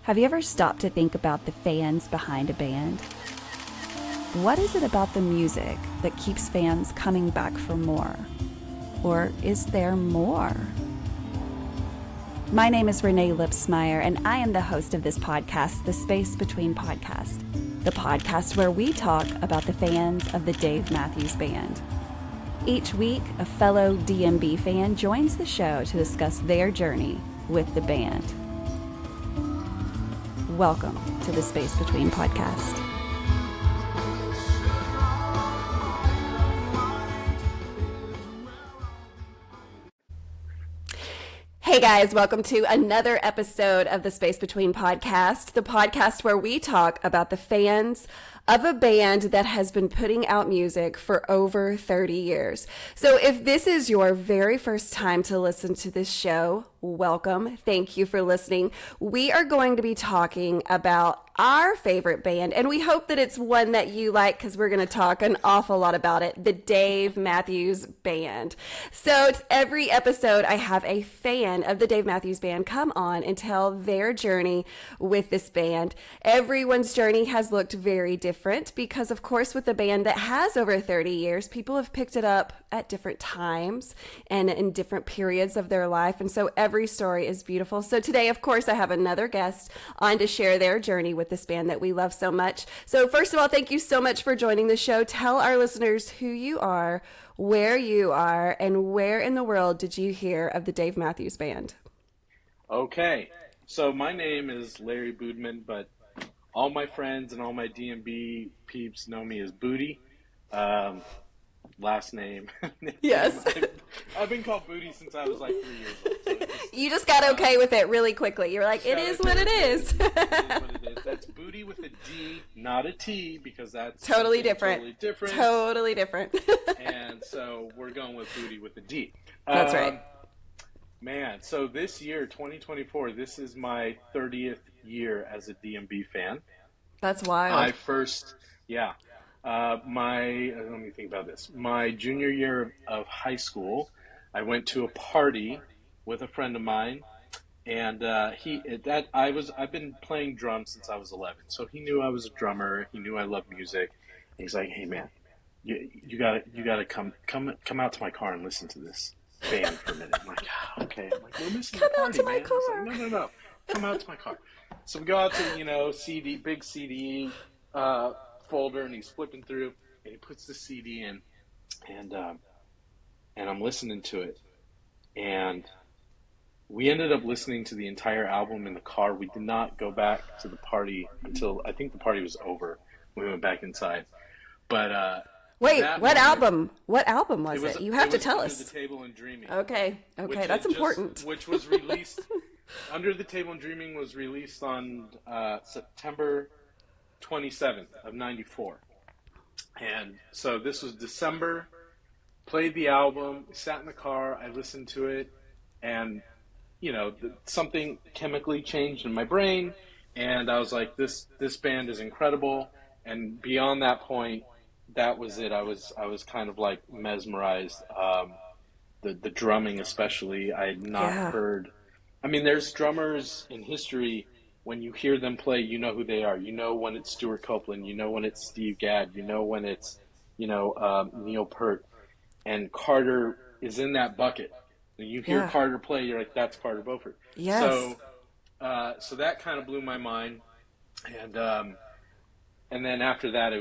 Have you ever stopped to think about the fans behind a band? What is it about the music that keeps fans coming back for more? Or is there more? My name is Renae Lipsmeyer, and I am the host of this podcast, The Space Between Podcast, the podcast where we talk about the fans of the Dave Matthews Band. Each week, a fellow DMB fan joins the show to discuss their journey with the band. Welcome to the Space Between Podcast. Hey guys, welcome to another episode of the Space Between Podcast, the podcast where we talk about the fans of a band that has been putting out music for over 30 years. So if this is your very first time to listen to this show, welcome. Thank you for listening. We are going to be talking about our favorite band, and we hope that it's one that you like because we're going to talk an awful lot about it, the Dave Matthews Band. So every episode, I have a fan of the Dave Matthews Band come on and tell their journey with this band. Everyone's journey has looked very different because, of course, with a band that has over 30 years, people have picked it up at different times and in different periods of their life, and so every story is beautiful. So today, of course, I have another guest on to share their journey with this band that we love so much. So first of all, thank you so much for joining the show. Tell our listeners who you are, where you are, and where in the world did you hear of the Dave Matthews Band? Okay, so my name is Larry Boodman, but all my friends and all my DMB peeps know me as Boody. Last name. Yes. I've been called Boody since I was like 3 years old. So you just got okay with it really quickly. You're like, it is what it is. It is what it is. That's Boody with a D, not a T, because that's totally different. Totally different. And so we're going with Boody with a D. That's right. Man, so this year, 2024, this is my 30th year as a DMB fan. That's wild. Let me think about this. My junior year of high school, I went to a party with a friend of mine, and I've been playing drums since I was 11. So he knew I was a drummer. He knew I loved music. And he's like, "Hey man, you gotta come out to my car and listen to this band for a minute." I'm like, "Oh, okay." I'm like, "We're missing the party, man." He's like, No. Come out to my car. So we go out to, big CD folder, and he's flipping through, and he puts the CD in, and I'm listening to it, and we ended up listening to the entire album in the car. We did not go back to the party until I think the party was over. We went back inside, but wait, what album? What album was it? You have to tell us. Under the Table and Dreaming. Okay, that's important. Which was released. Under the Table and Dreaming was released on September 27th of 94. And so this was December, played the album, sat in the car, I listened to it, and something chemically changed in my brain, and I was like, this band is incredible. And beyond that point, that was it. I was kind of like mesmerized. The drumming especially, I had not heard. I mean, there's drummers in history, when you hear them play, you know who they are. You know when it's Stuart Copeland. You know when it's Steve Gadd. You know when it's, Neil Peart. And Carter is in that bucket. When you hear Carter play, you're like, that's Carter Beauford. Yes. So that kind of blew my mind. And then after that,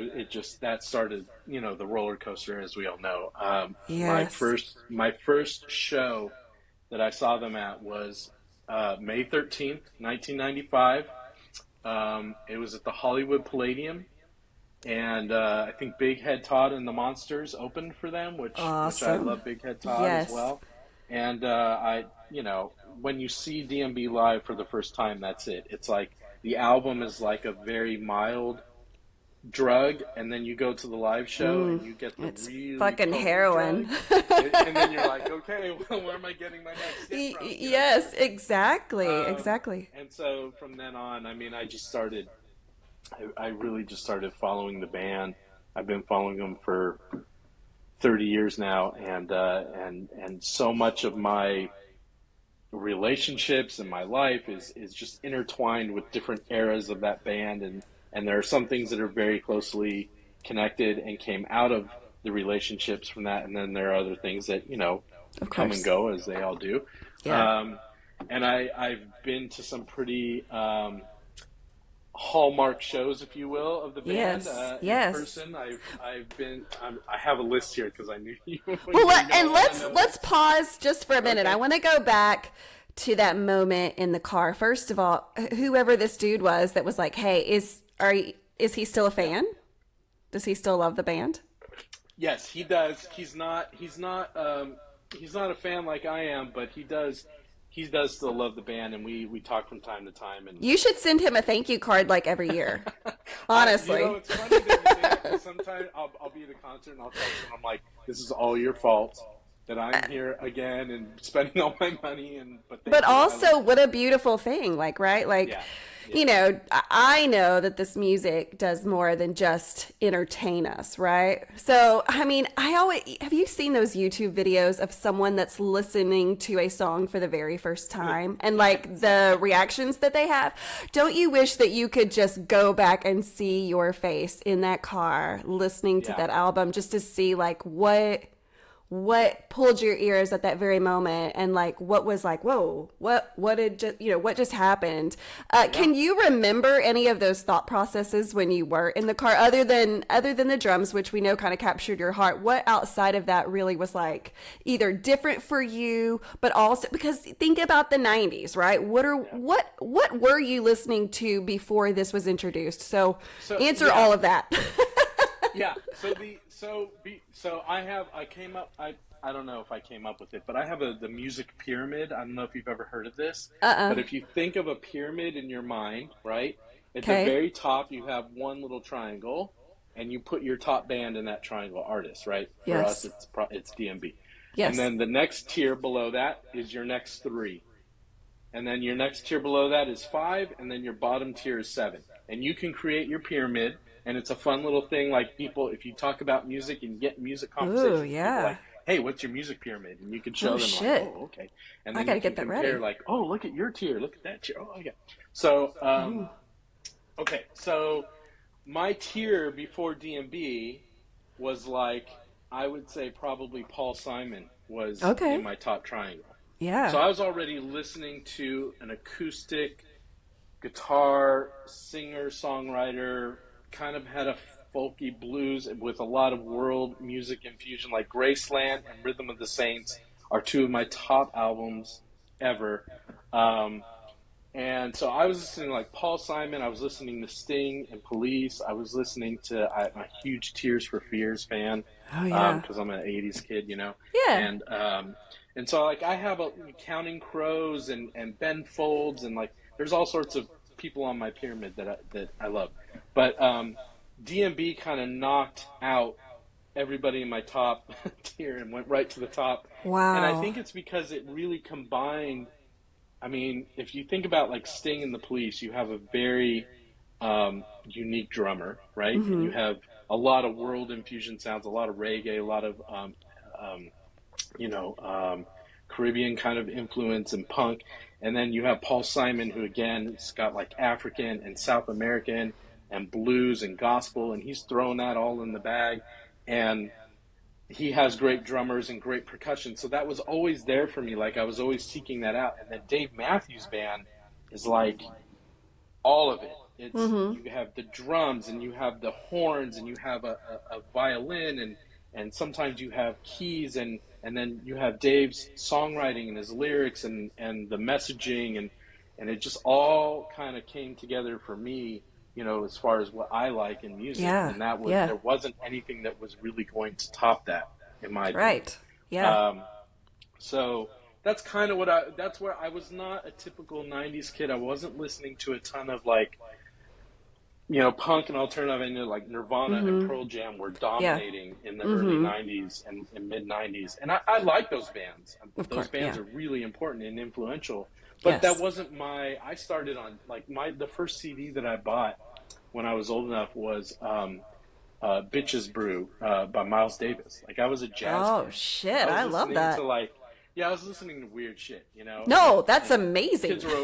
that started, the roller coaster, as we all know. Yes. My first show that I saw them at was May 13th, 1995. It was at the Hollywood Palladium, and I think Big Head Todd and the Monsters opened for them, which I love Big Head Todd as well. And when you see DMB live for the first time, that's it. It's like the album is like a very mild drug, and then you go to the live show and you get the really fucking heroin. And then you're like, okay, well, where am I getting my next hit from? Yes, exactly. And so from then on, I mean, I really just started following the band. I've been following them for 30 years now, and so much of my relationships and my life is just intertwined with different eras of that band, and there are some things that are very closely connected and came out of the relationships from that, and then there are other things that Of come and course. go as they all do. Yeah. And I've been to some pretty hallmark shows, if you will, of the band Yes. in Yes. person. I have a list here because I knew you were Well, going to and want to know let's this. pause just for a minute. I Okay. want to go back to that moment in the car. First of all, whoever this dude was that was like, "Hey, is he still a Yeah. fan? Does he still love the band?" Yes, he does. He's not a fan like I am, but he does still love the band, and we talk from time to time. And You should send him a thank you card like every year. Honestly. it's funny that you say that, because sometimes I'll be at a concert and I'll text him. I'm like, this is all your fault that I'm here again and spending all my money, and but But thank you. I love also, it. what a beautiful thing, like, right? Like, Yeah, yeah, I know that this music does more than just entertain us, right? So, I mean, have you seen those YouTube videos of someone that's listening to a song for the very first time and like the reactions that they have? Don't you wish that you could just go back and see your face in that car listening to yeah, that album just to see like what pulled your ears at that very moment, and like what was like, whoa, what did just what just happened? yeah. Can you remember any of those thought processes when you were in the car, other than the drums, which we know kind of captured your heart? What outside of that really was like either different for you, but also because think about the 90s, right? Yeah. What were you listening to before this was introduced? So So answer yeah, all of that. yeah. I came up. I don't know if I came up with it, but I have the music pyramid. I don't know if you've ever heard of this, but if you think of a pyramid in your mind, right? At the Okay. very top, you have one little triangle, and you put your top band in that triangle artist, right? For us, Yes. it's DMB, and Yes. then the next tier below that is your next three, and then your next tier below that is five, and then your bottom tier is seven. And you can create your pyramid, and it's a fun little thing. Like people, if you talk about music and get music Ooh, conversations, people are yeah. like, "Hey, what's your music pyramid?" And you can Oh show them like, shit. "Oh, okay," and I then got you to can get that compare ready. like, "Oh, look at your tier, look at that tier." Oh, yeah. So, okay, so my tier before DMB was like, I would say probably Paul Simon was in Okay. my top triangle. So Yeah. I was already listening to an acoustic guitar singer songwriter, kind of had a folky blues with a lot of world music infusion. Like Graceland and Rhythm of the Saints are two of my top albums ever. um, and so I was listening to like Paul Simon, I was listening to Sting and Police, I was listening to, I'm a huge Tears for Fears fan, Oh yeah. because I'm an 80s kid, Yeah. and so like I have a Counting Crows and Ben Folds, and like there's all sorts of people on my pyramid that I love, but DMB kind of knocked out everybody in my top tier and went right to the top, and I Wow. think it's because it really combined. I mean, if you think about like Sting and the Police, you have a very unique drummer, right? And you have a lot of world infusion sounds, a lot of reggae, a lot of um, you know, Caribbean kind of influence and punk. And then you have Paul Simon, who again has got like African and South American and blues and gospel, and he's throwing that all in the bag. And he has great drummers and great percussion. So that was always there for me. Like I was always seeking that out. And then Dave Matthews Band is like all of it. It's you have the drums and you have the horns and you have a violin, and sometimes you have keys, and then you have Dave's songwriting and his lyrics and the messaging, and it just all kind of came together for me, as far as what I like in music. Yeah. And Yeah. there wasn't anything that was really going to top that, in my opinion. Right. Yeah. Um, so that's kind of that's where I was not a typical 90s kid. I wasn't listening to a ton of like, punk and alternative. I knew like Nirvana and Pearl Jam were Yeah. dominating in the early 90s and mid 90s. And I like those bands. Of Those course. bands Yeah. are really important and influential. But that Yes. wasn't I started on like the first CD that I bought when I was old enough was Bitches Brew by Miles Davis. Like I was a jazz Oh kid. shit! I was I love listening to that. like Yeah, I was listening to weird shit, No, that's and amazing. kids were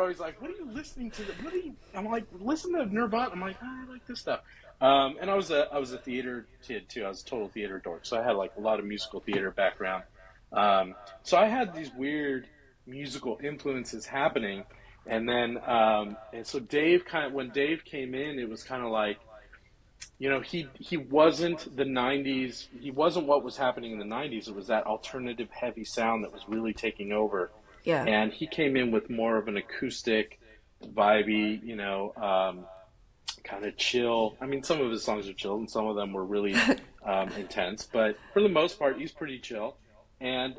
always like, "What are you listening to? What are you?" I'm like, "Listen to Nirvana." I'm like, "Oh, I like this stuff." And I was a theater kid too. I was a total theater dork, so I had like a lot of musical theater background. So I had these weird musical influences happening, and then and so Dave when Dave came in, it was kind of like, he wasn't the 90s. He wasn't what was happening in the 90s. It was that alternative heavy sound that was really taking over. Yeah. And he came in with more of an acoustic, vibey, kind of chill. I mean, some of his songs are chill and some of them were really intense, but for the most part, he's pretty chill. And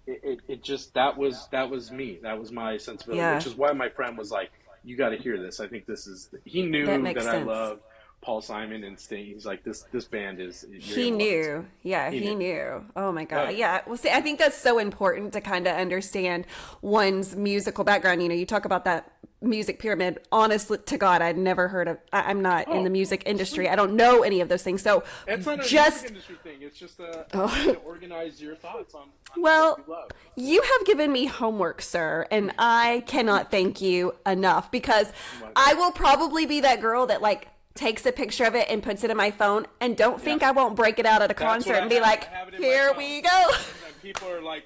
it just, that was me. That was my sensibility, Yeah, which is why my friend was like, "You got to hear this. I think this is," he that knew makes that I sense. loved Paul Simon and Sting. He's like, this band is, you're He gonna love this. knew. Yeah, He he knew. knew. Oh my Oh God. yeah. Yeah. Well, see, I think that's so important to kind of understand one's musical background. You talk about that music pyramid. Honestly, to God, I'd never heard of, I'm not in the Oh, music industry. sweet. I don't know any of those things. So It's not a music just, industry thing. It's just a way oh, to organize your thoughts on what well, you love. you have given me homework, sir, and I cannot thank you enough because My I pleasure. will probably be that girl that like takes a picture of it and puts it in my phone and don't Yeah. think I won't break it out at a That's concert what I and be have. like, I have it in my here phone. we go. And people are like,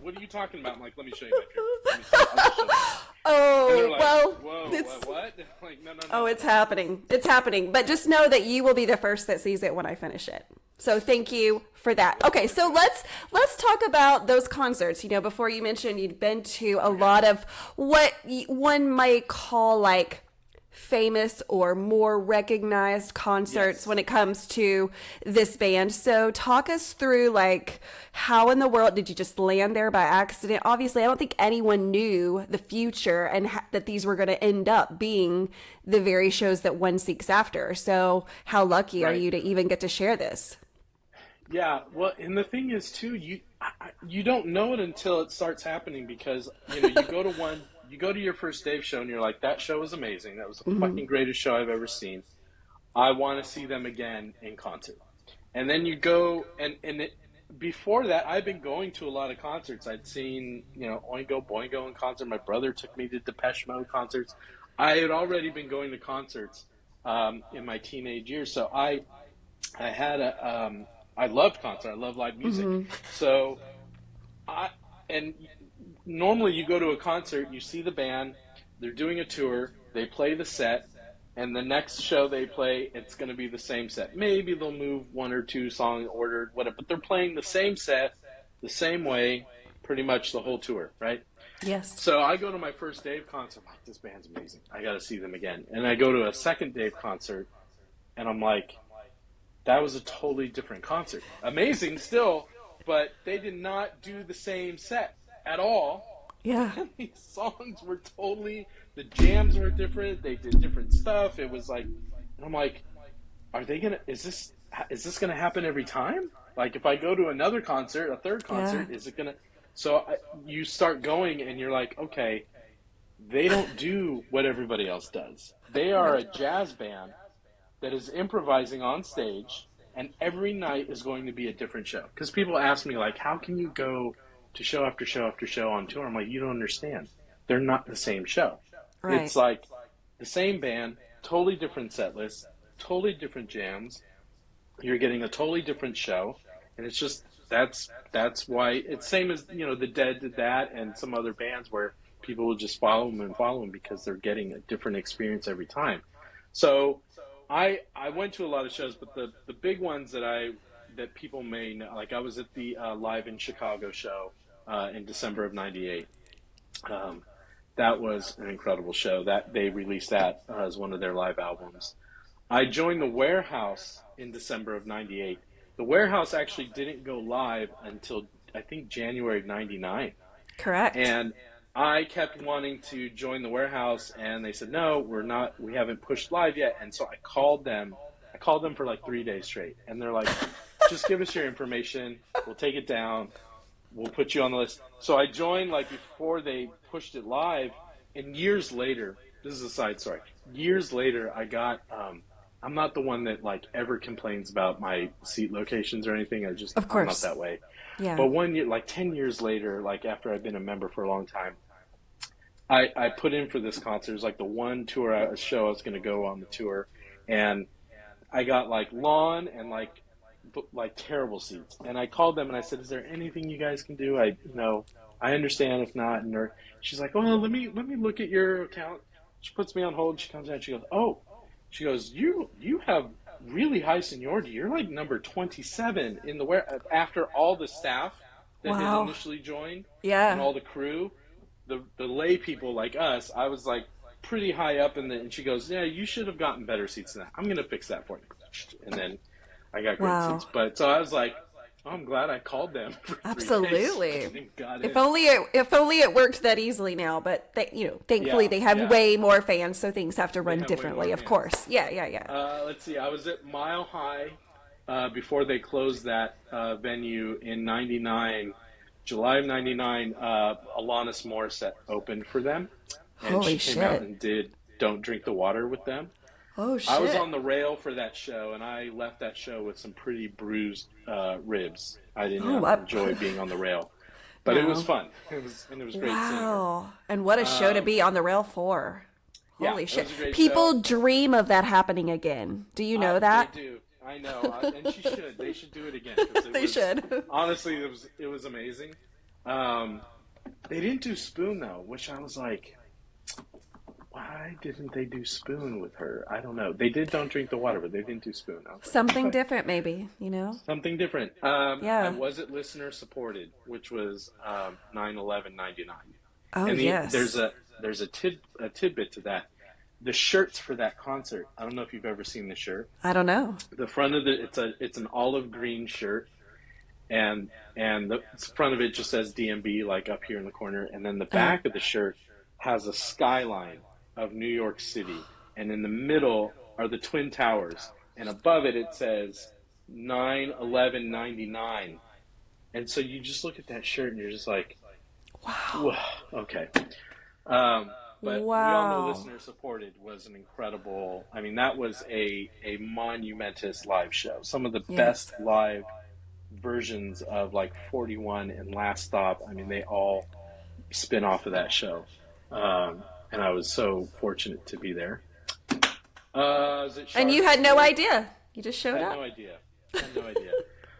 what are you talking about? I'm like, "Let me show you my picture. Let me see. I'll just show you." And they're Oh, like, well, "Whoa, it's, what?" Like, no, no, oh, no. it's happening. It's happening. But just know that you will be the first that sees it when I finish it. So thank you for that. Okay, so let's talk about those concerts. Before you mentioned you'd been to a lot of what one might call like famous or more recognized concerts Yes. when it comes to this band. So talk us through like how in the world did you just land there by accident? Obviously, I don't think anyone knew the future and that these were going to end up being the very shows that one seeks after. So how lucky are Right. you to even get to share this? Yeah. Well, and the thing is too, you don't know it until it starts happening because you go to your first Dave show and you're like, "That show was amazing. That was the fucking greatest show I've ever seen. I want to see them again in concert." And then you go before that, I've been going to a lot of concerts. I'd seen, Oingo Boingo in concert. My brother took me to Depeche Mode concerts. I had already been going to concerts in my teenage years, so I had I loved concert. I love live music. So I and normally you go to a concert, you see the band, they're doing a tour, they play the set, and the next show they play, it's going to be the same set. Maybe they'll move one or two song ordered, whatever, but they're playing the same set, the same way, pretty much the whole tour, right? Yes. So I go to my first Dave concert, I'm like, "This band's amazing. I got to see them again." And I go to a second Dave concert, and I'm like, "That was a totally different concert. Amazing still, but they did not do the same set at all." Yeah. And these songs were the jams were different. They did different stuff. It was like, and I'm like, is this gonna happen every time? Like, if I go to another concert, a third Yeah. concert, is it gonna? So you start going, and you're like, okay, they don't do what everybody else does. They are a Right. jazz band that is improvising on stage, and every night is going to be a different show. Because people ask me, like, "How can you go to show after show after show on tour?" I'm like, "You don't understand. They're not the same show. Right. It's like the same band, totally different set list, totally different jams. You're getting a totally different show, and it's just that's why it's same as the Dead did that, and some other bands where people will just follow them because they're getting a different experience every time. So I went to a lot of shows, but the big ones that people may know, like I was at the Live in Chicago show in December of '98. Um, that was an incredible show. That they released that as one of their live albums. I joined the Warehouse in December of '98. The Warehouse actually didn't go live until I think January '99. Correct. And I kept wanting to join the Warehouse, and they said, "No, we're not, we haven't pushed live yet." And so I called them. I called them for like 3 days straight. And they're like, "Just give us your information. We'll take it down. We'll put you on the list." So I joined like before they pushed it live. And years later, this is a side story. Years later, I got I'm not the one that like ever complains about my seat locations or anything. Of I'm not course. that way. Yeah. But one year, like 10 years later, like after I've been a member for a long time, I put in for this concert. It was like the one tour, show I was going to go on the tour. And I got like lawn and like terrible seats. And I called them and I said, "Is there anything you guys can do? I understand if not." And she's like, "Oh, let me look at your account." She puts me on hold. She comes out. She goes, "Oh," she goes, "You have really high seniority. You're like number 27 in the where after all the staff that had Wow. initially joined and Yeah. all the crew, the lay people like us. I was like pretty high up in the." And she goes, "Yeah, you should have gotten better seats than that. I'm gonna fix that for you." And then I got great Wow. seats. But so I was like, "Oh, I'm glad I called them for 3 days Absolutely. and got If in." only it worked that easily now, but thankfully Yeah, they have yeah. way more fans, so things have to They run have way more differently, of fans. course. Yeah, yeah, yeah. Let's see. I was at Mile High before they closed that venue in '99, July of '99. Alanis Morissette opened for them, and Holy she came out shit. and did "Don't Drink the Water" with them. Oh I was shit. on the rail for that show, and I left that show with some pretty bruised ribs. I did Oh, not what? enjoy being on the rail, but it was No. fun. It was great seeing her. Wow. And what a show to Um, be on the rail for. yeah, Holy it shit. was a great show. People dream of that happening again. Do you know They that? do. I know, and she should. They should do it again because it They was should. honestly it was amazing. Um, they didn't do Spoon though, which I was like, why didn't they do Spoon with her? I don't know. They did Don't Drink the Water, but they didn't do Spoon. I was like, Something okay, different, maybe, you know? something different. I Yeah. was at listener supported, which was 9/11/99, Oh, and yes. there's a tidbit to that. The shirts for that concert. I don't know if you've ever seen the shirt. I don't know. The front of it's an olive green shirt, and the front of it just says DMB like up here in the corner, and then the Uh, back of the shirt has a skyline of New York City, and in the middle are the Twin Towers, and above it says 9/11/99, and so you just look at that shirt and you're just like, wow. whoa, okay. Um, but we all know Wow. listener supported was an incredible. I mean, that was a monumentous live show. Some of the Yes. best live versions of like 41 and Last Stop. I mean, they all spin off of that show. And I was so fortunate to be there. Was it And you had no Charlottesville? idea. You just showed Had up. no idea. Had no idea.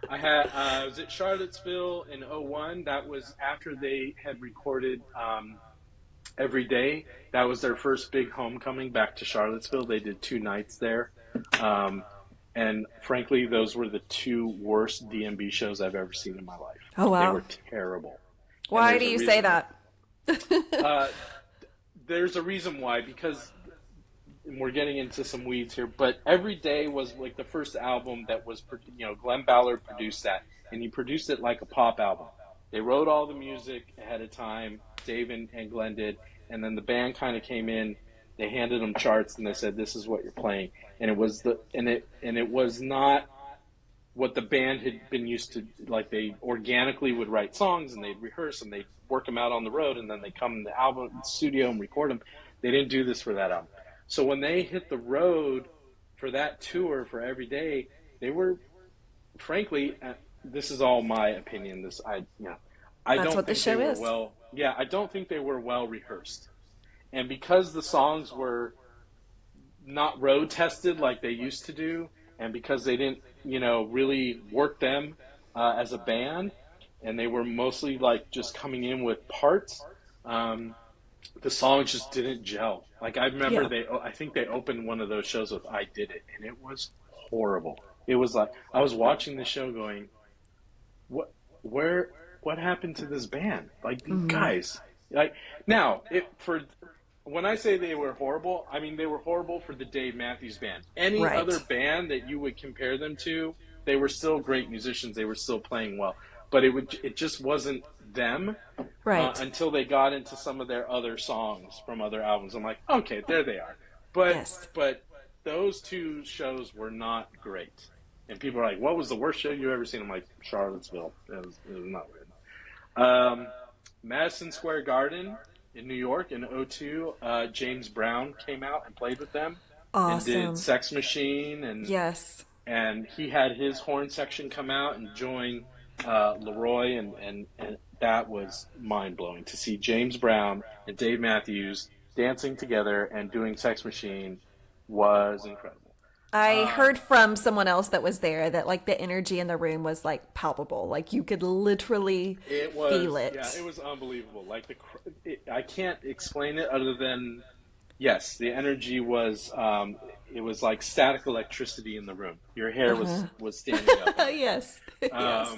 I was at Charlottesville in '01. That was after they had recorded Every Day. That was their first big homecoming back to Charlottesville. They did 2 nights there. Um, and frankly, those were the 2 worst DMB shows I've ever seen in my life. Oh, They wow. were terrible. And Why do you say that? there's a reason why, because we're getting into some weeds here, but Every Day was like the first album that was, Glenn Ballard produced that, and he produced it like a pop album. They wrote all the music ahead of time, Dave and Glenn did, and then the band kind of came in, they handed them charts, and they said, "This is what you're playing," and it was not what the band had been used to. Like, they organically would write songs and they'd rehearse and they'd work them out on the road, and then they come in the album studio and record them. They didn't do this for that album. So when they hit the road for that tour for Every Day, they were, frankly, this is all my opinion. I That's don't what the think they show were is. I don't think they were well rehearsed. And because the songs were not road tested like they used to do, and because they didn't, really work them as a band, and they were mostly like just coming in with parts, the songs just didn't gel. Like, I remember Yeah. I think they opened one of those shows with "I Did It," and it was horrible. It was like I was watching the show going, what, where, what happened to this band? Like, these guys, like, now when I say they were horrible, I mean they were horrible for the Dave Matthews Band. Any Right. other band that you would compare them to, they were still great musicians. They were still playing well, but it just wasn't them Right. until they got into some of their other songs from other albums. I'm like, okay, there they are. But Yes. those 2 shows were not great. And people are like, "What was the worst show you ever seen?" I'm like, Charlottesville. It was not good. Madison Square Garden in New York in '02, James Brown came out and played with them. and did Awesome. Sex Machine, Yes. and he had his horn section come out and join Leroy, and that was mind blowing to see James Brown and Dave Matthews dancing together and doing Sex Machine was incredible. I Um, heard from someone else that was there that like the energy in the room was like palpable. Like you could literally it feel was, yeah, it it. was unbelievable. Like I can't explain it other than yes, the energy was it was like static electricity in the room. Your hair was standing up on Yes. it. Yes.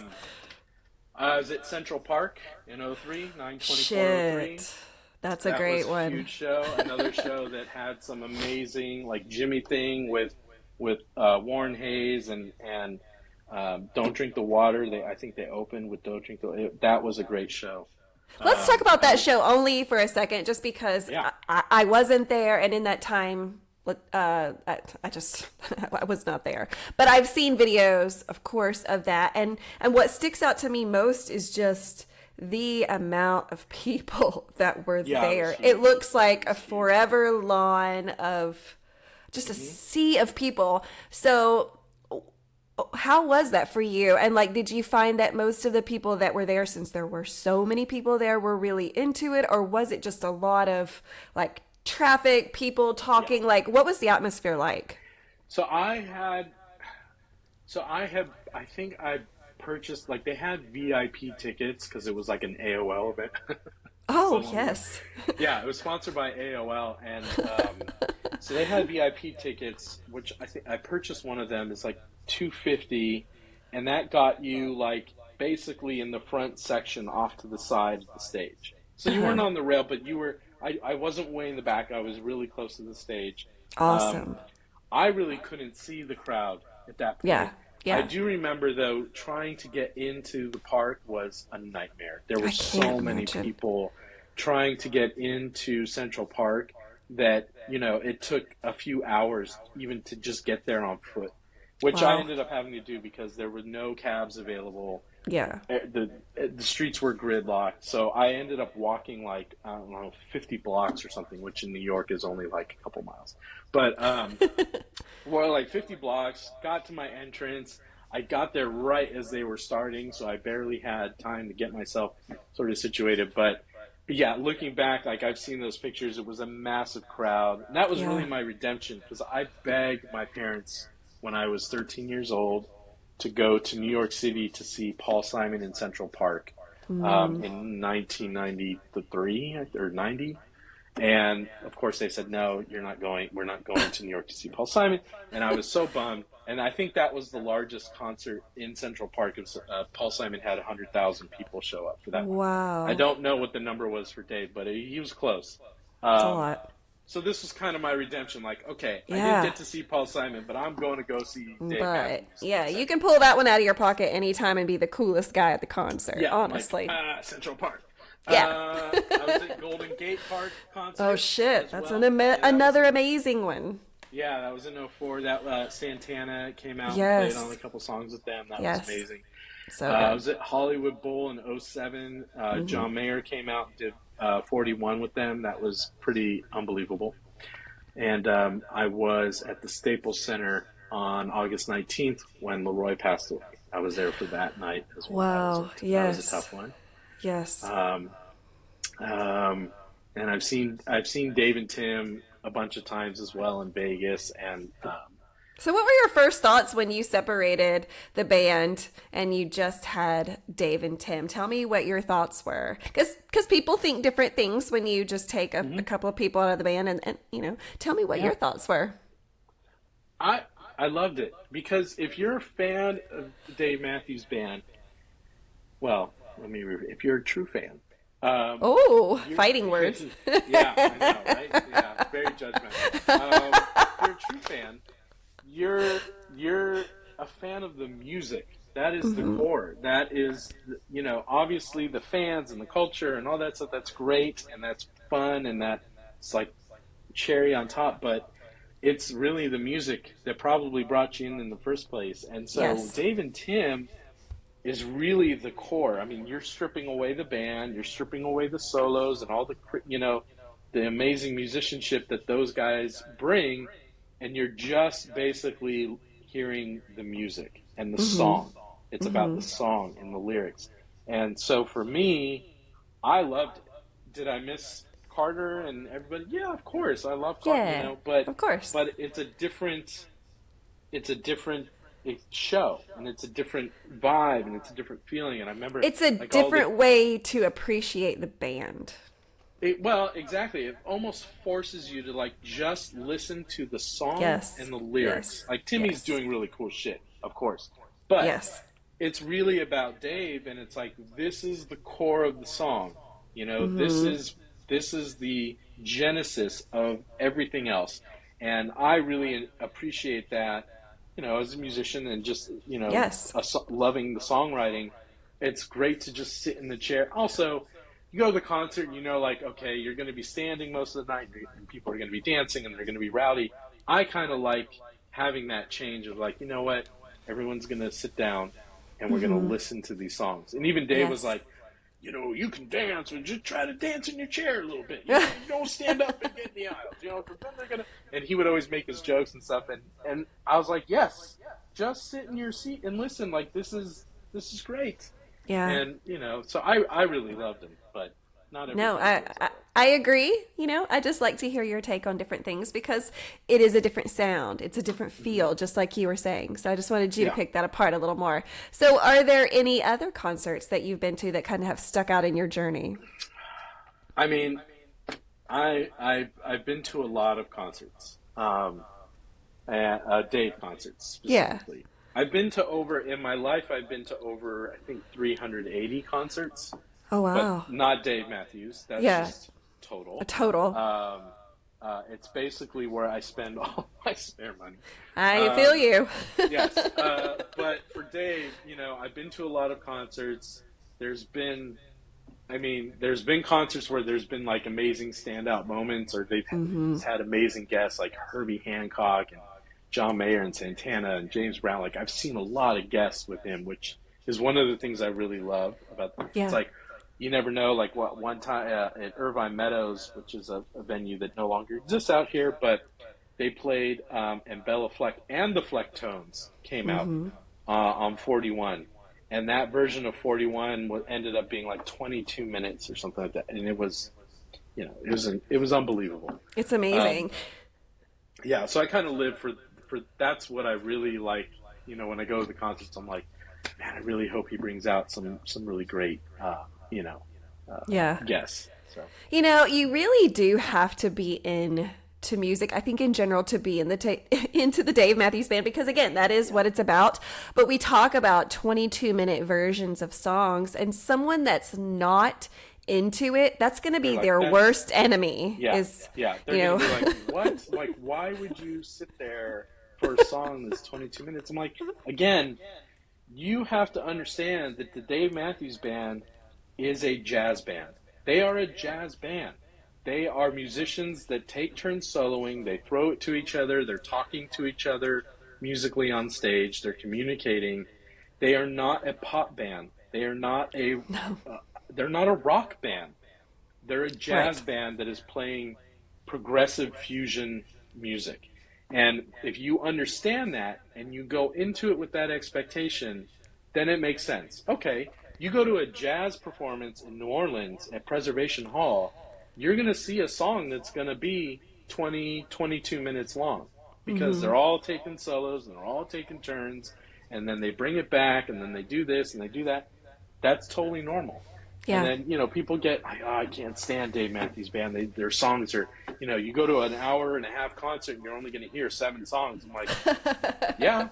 I was at Central Park in '03, 9/24/03. Shit. That's a That was great a one. huge show. Another show that had some amazing, like Jimmy Thing with Warren Hayes and Don't Drink the Water. I think they opened with Don't Drink the. That was a great show. Let's talk about that I show only for a second, just because Yeah. I wasn't there, and in that time, I just I was not there. But I've seen videos, of course, of that, and what sticks out to me most is just the amount of people that were Yeah, it was there. huge. It looks like It a was huge. forever lawn of just a sea of people. So how was that for you? And like, did you find that most of the people that were there, since there were so many people there, were really into it? Or was it just a lot of like traffic, people Yeah. talking? Like, what was the atmosphere like? So I had, I think I purchased, like, they had VIP tickets because it was like an AOL event. So Oh, long ago. yes. Yeah, it was sponsored by AOL, and so they had VIP tickets, which I think I purchased one of them. It's like 250, and that got you like basically in the front section off to the side of the stage. So you weren't on the rail, but you were. I wasn't way in the back. I was really close to the stage. Um, Awesome. I really couldn't see the crowd at that Yeah. point. I Yeah. do remember though, trying to get into the park was a nightmare. There were I can't so many imagine. people trying to get into Central Park that, it took a few hours even to just get there on foot, which I Wow. ended up having to do because there were no cabs available. Yeah. The streets were gridlocked, so I ended up walking like, I don't know, 50 blocks or something, which in New York is only like a couple miles. But well, like 50 blocks, got to my entrance. I got there right as they were starting, so I barely had time to get myself sort of situated. But yeah, looking back, like I've seen those pictures, it was a massive crowd. And that was really Yeah. my redemption because I begged my parents when I was 13 years old to go to New York City to see Paul Simon in Central Park in 1993 or 90. And of course, they said, no, you're not going. We're not going to New York to see Paul Simon. And I was so bummed. And I think that was the largest concert in Central Park. It was, Paul Simon had 100,000 people show up for that one. I Wow. don't know what the number was for Dave, but he was close. It's a Um, lot. so this was kind of my redemption. Like, okay, I didn't Yeah. get to see Paul Simon, but I'm going to go see Dave But Matthews yeah, you instead. can pull that one out of your pocket anytime and be the coolest guy at the concert, Yeah, like honestly. Central Park. Yeah. I was at Golden Gate Park concert Oh shit, as that's well. an Yeah, another amazing one. that was in '04. That Santana came out and played on Yes. a couple songs with them. That was Yes. amazing. So I good. was at Hollywood Bowl in '07. John Mayer came out and did 41 with them. That was pretty unbelievable. And I was at the Staples Center on August 19th when Leroy passed away. I was there for that night as well. Wow. That was a Yes. tough one. Yes. Um, and I've seen Dave and Tim a bunch of times as well in Vegas, and So what were your first thoughts when you separated the band and you just had Dave and Tim? Tell me what your thoughts were. Because people think different things when you just take a couple of people out of the band, and tell me what yeah, your thoughts were. I I loved it because if you're a fan of the Dave Matthews Band, well, if you're a true fan, Oh, you're, fighting words. yeah, I know, right? Yeah, very judgmental. If you're a true fan, you're a fan of the music. That is the core. That is, obviously the fans and the culture and all that stuff. That's great and that's fun and that's like cherry on top. But it's really the music that probably brought you in the first place. And so Yes. Dave and Tim is really the core. I mean, you're stripping away the band, you're stripping away the solos and all the amazing musicianship that those guys bring, and you're just basically hearing the music and the song. It's about the song and the lyrics. And so for me, I loved it. Did I miss Carter and everybody? Yeah, of course. I love Carter, Yeah, but of course. it's a different show, and it's a different vibe, and it's a different feeling. And I remember It's a like all the different way to appreciate the band. well, exactly. It almost forces you to like just listen to the song Yes. and the lyrics. Yes. Like Timmy's Yes. doing really cool shit, of course. But Yes. it's really about Dave, and it's like this is the core of the song. This is the genesis of everything else. And I really appreciate that, as a musician and just, Yes. loving the songwriting. It's great to just sit in the chair. Also, you go to the concert, like, okay, you're going to be standing most of the night, and people are going to be dancing, and they're going to be rowdy. I kind of like having that change of like, you know what, everyone's going to sit down, and we're going to listen to these songs. And even Dave was Yes. like, you can dance, and just try to dance in your chair a little bit. You don't stand up and get in the aisles, because then they're gonna. And he would always make his jokes and stuff, and I was like, yes, just sit in your seat and listen. Like this is great. Yeah. And so I really loved him, but not everybody. No, I agree. I just like to hear your take on different things because it is a different sound. It's a different feel, just like you were saying. So I just wanted you to pick that apart a little more. So are there any other concerts that you've been to that kind of have stuck out in your journey? I mean, I've been to a lot of concerts, Dave concerts specifically. Yeah. I've been to in my life, I think 380 concerts. Oh, wow. But not Dave Matthews. That's just total. A total. It's basically where I spend all my spare money. I feel you. Yes. But for Dave, I've been to a lot of concerts. There's been concerts where there's been like amazing standout moments, or they've had amazing guests like Herbie Hancock and John Mayer and Santana and James Brown. Like I've seen a lot of guests with him, which is one of the things I really love about them. Yeah. It's like, you never know, like what one time at Irvine Meadows, which is a venue that no longer exists out here, but they played, and Bella Fleck and the Flecktones came out on 41. And that version of 41 ended up being like 22 minutes or something like that. And it was, it was unbelievable. It's amazing. Yeah, so I kind of live for that's what I really like. When I go to the concerts, I'm like, man, I really hope he brings out some really great, guests. So. You really do have to be into music, I think in general, to be into the Dave Matthews Band, because again, that is what it's about. But we talk about 22-minute versions of songs, and someone that's not into it, that's going to be their worst enemy. They're going to be like, what? Like, why would you sit there for a song that's 22 minutes? I'm like, again, you have to understand that the Dave Matthews Band is a jazz band. They are a jazz band. They are musicians that take turns soloing. They throw it to each other. They're talking to each other musically on stage. They're communicating. They are not a pop band. They are not they're not a rock band. They're a jazz band that is playing progressive fusion music. And if you understand that and you go into it with that expectation, then it makes sense. Okay, you go to a jazz performance in New Orleans at Preservation Hall, you're going to see a song that's going to be 20, 22 minutes long because they're all taking solos and they're all taking turns, and then they bring it back and then they do this and they do that. That's totally normal. Yeah. And then, people get, I can't stand Dave Matthews Band. Their songs are, you go to an hour and a half concert and you're only going to hear 7 songs. I'm like, yeah,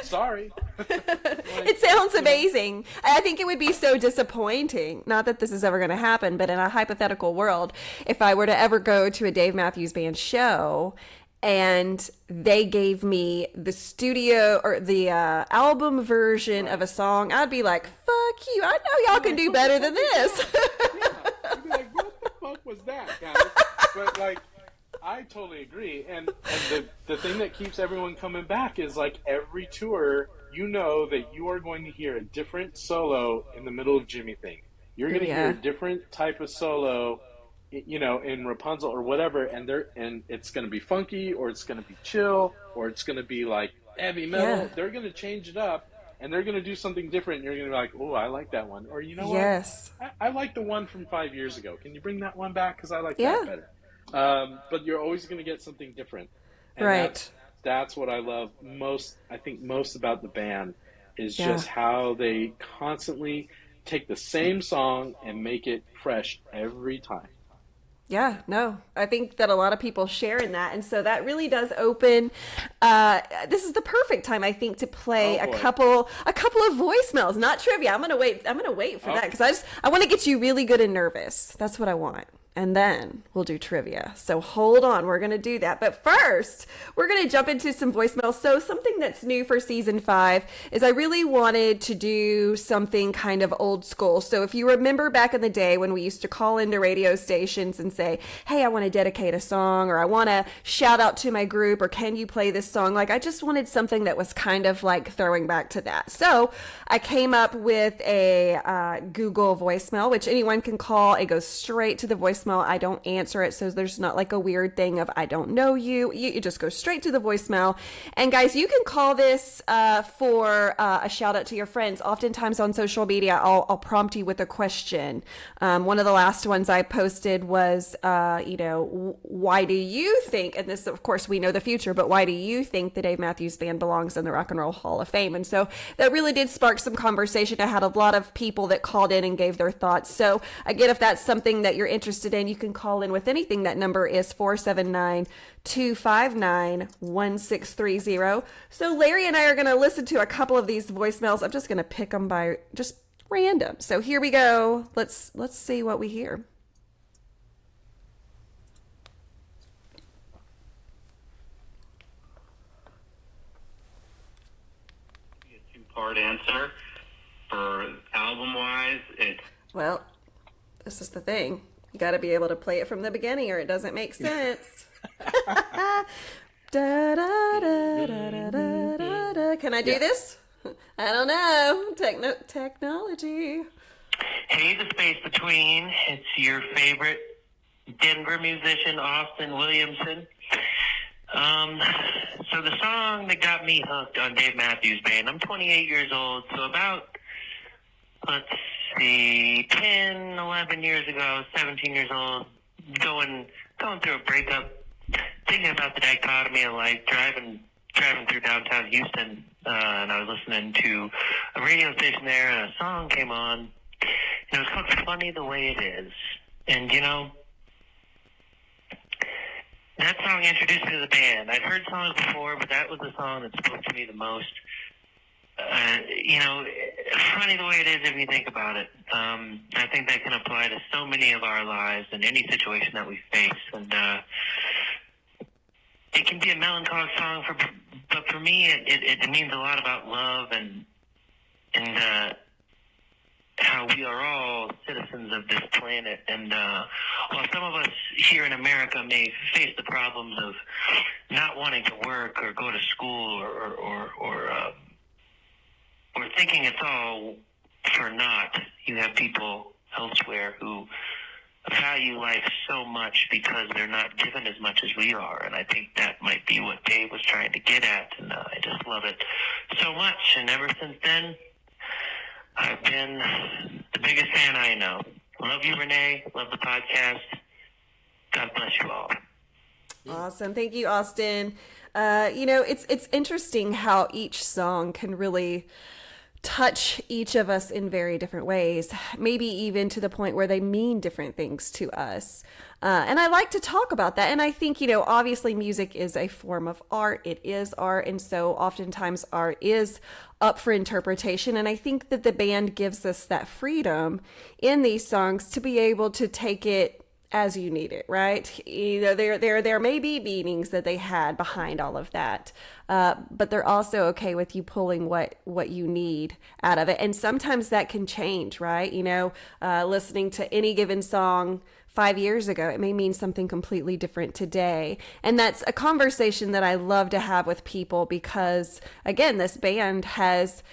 sorry. It sounds amazing. I think it would be so disappointing. Not that this is ever going to happen, but in a hypothetical world, if I were to ever go to a Dave Matthews Band show and they gave me the studio or the album version of a song, I'd be like, fuck you. I know y'all can do better than this. I'd be like, what the fuck was that, guys? But like, I totally agree. And the thing that keeps everyone coming back is like every tour, that you are going to hear a different solo in the middle of Jimmy Thing. You're going to hear a different type of solo in Rapunzel or whatever, and it's going to be funky, or it's going to be chill, or it's going to be like heavy Yeah. metal. They're going to change it up, and they're going to do something different. And you're going to be like, oh, I like that one, or you know what, Yes. I like the one from 5 years ago. Can you bring that one back? Because I like Yeah. that better. But you're always going to get something different, and Right. that's what I love most. I think most about the band is Yeah. just how they constantly take the same song and make it fresh every time. Yeah, no, I think that a lot of people share in that. And so that really does open, this is the perfect time, I think, to play Oh, a boy. couple of voicemails, not trivia. I'm going to wait for Oh. that because I want to get you really good and nervous. That's what I want. And then we'll do trivia. So hold on, we're going to do that. But first, we're going to jump into some voicemails. So something that's new for season 5 is I really wanted to do something kind of old school. So if you remember back in the day when we used to call into radio stations and say, hey, I want to dedicate a song, or I want to shout out to my group, or can you play this song? Like, I just wanted something that was kind of like throwing back to that. So I came up with a Google voicemail, which anyone can call. It goes straight to the voicemail. I don't answer it, so there's not like a weird thing of I don't know you. You just go straight to the voicemail. And guys, you can call this for a shout out to your friends. Oftentimes on social media, I'll prompt you with a question. One of the last ones I posted was, why do you think, and this, of course, we know the future, but why do you think the Dave Matthews Band belongs in the Rock and Roll Hall of Fame? And so that really did spark some conversation. I had a lot of people that called in and gave their thoughts. So again, if that's something that you're interested in, you can call in with anything. That number is 479-259-1630. So Larry and I are going to listen to a couple of these voicemails. I'm just going to pick them by just random. So here we go. Let's see what we hear. A two-part answer. For album-wise, it's... Well, this is the thing. You got to be able to play it from the beginning or it doesn't make sense. Da, da, da, da, da, da, da, da. Can I do this? I don't know. Technology. Hey, the space between. It's your favorite Denver musician, Austin Williamson. So the song that got me hooked on Dave Matthews Band, I'm 28 years old, so about, let's see, 10, 11 years ago, 17 years old, going through a breakup, thinking about the dichotomy of life, driving through downtown Houston, and I was listening to a radio station there, and a song came on, and it was called Funny the Way It Is. And, that song introduced me to the band. I'd heard songs before, but that was the song that spoke to me the most. Funny the way it is if you think about it. I think that can apply to so many of our lives in any situation that we face. And it can be a melancholic song, but for me, it means a lot about love and how we are all citizens of this planet. And while some of us here in America may face the problems of not wanting to work or go to school or thinking it's all for naught, you have people elsewhere who value life so much because they're not given as much as we are. And I think that might be what Dave was trying to get at. And I just love it so much. And ever since then, I've been the biggest fan I know. Love you, Renae. Love the podcast. God bless you all. Awesome. Thank you, Austin. It's interesting how each song can really touch each of us in very different ways, maybe even to the point where they mean different things to us. And I like to talk about that. And I think, obviously music is a form of art. It is art. And so oftentimes art is up for interpretation. And I think that the band gives us that freedom in these songs to be able to take it as you need it, right? There may be meanings that they had behind all of that, but they're also okay with you pulling what you need out of it. And sometimes that can change, right? Listening to any given song 5 years ago, it may mean something completely different today. And that's a conversation that I love to have with people because, again, this band has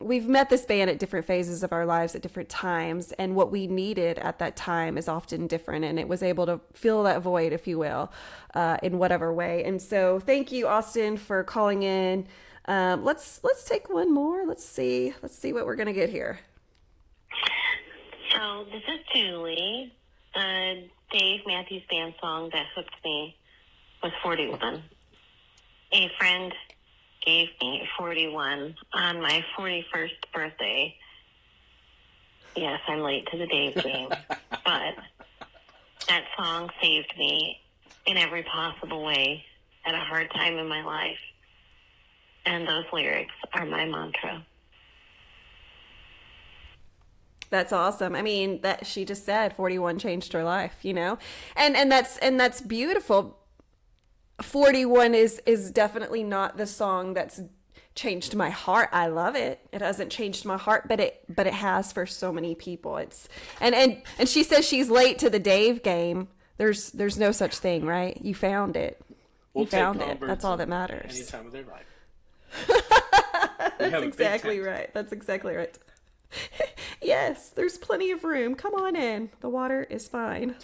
we've met this band at different phases of our lives at different times, and what we needed at that time is often different, and it was able to fill that void, if you will, in whatever way. And so thank you, Austin, for calling in. Let's take one more. Let's see what we're gonna get here. So this is Julie. The Dave Matthews Band song that hooked me was 41. A friend gave me 41 on my 41st birthday. Yes, I'm late to the Dave game, but that song saved me in every possible way at a hard time in my life. And those lyrics are my mantra. That's awesome. I mean, that she just said 41 changed her life, you know? And that's beautiful. 41 is definitely not the song that's changed my heart. I love it. It hasn't changed my heart, but it has for so many people. It's and she says she's late to the Dave game. There's no such thing, right? You found it. You found it. That's all that matters. Any time of their life. That's exactly right. That's exactly right. Yes, there's plenty of room. Come on in. The water is fine.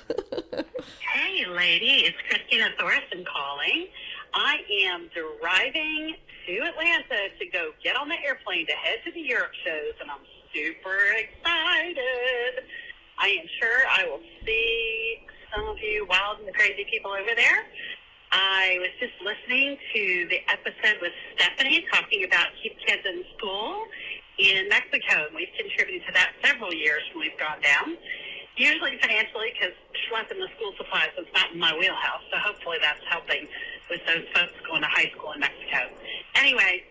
Hey, lady, it's Christina Thorson calling. I am driving to Atlanta to go get on the airplane to head to the Europe shows, and I'm super excited. I am sure I will see some of you wild and crazy people over there. I was just listening to the episode with Stephanie talking about Keep Kids in School in Mexico, and we've contributed to that several years when we've gone down. Usually financially, because schlepping the school supplies is not in my wheelhouse, so hopefully that's helping with those folks going to high school in Mexico. Anyway,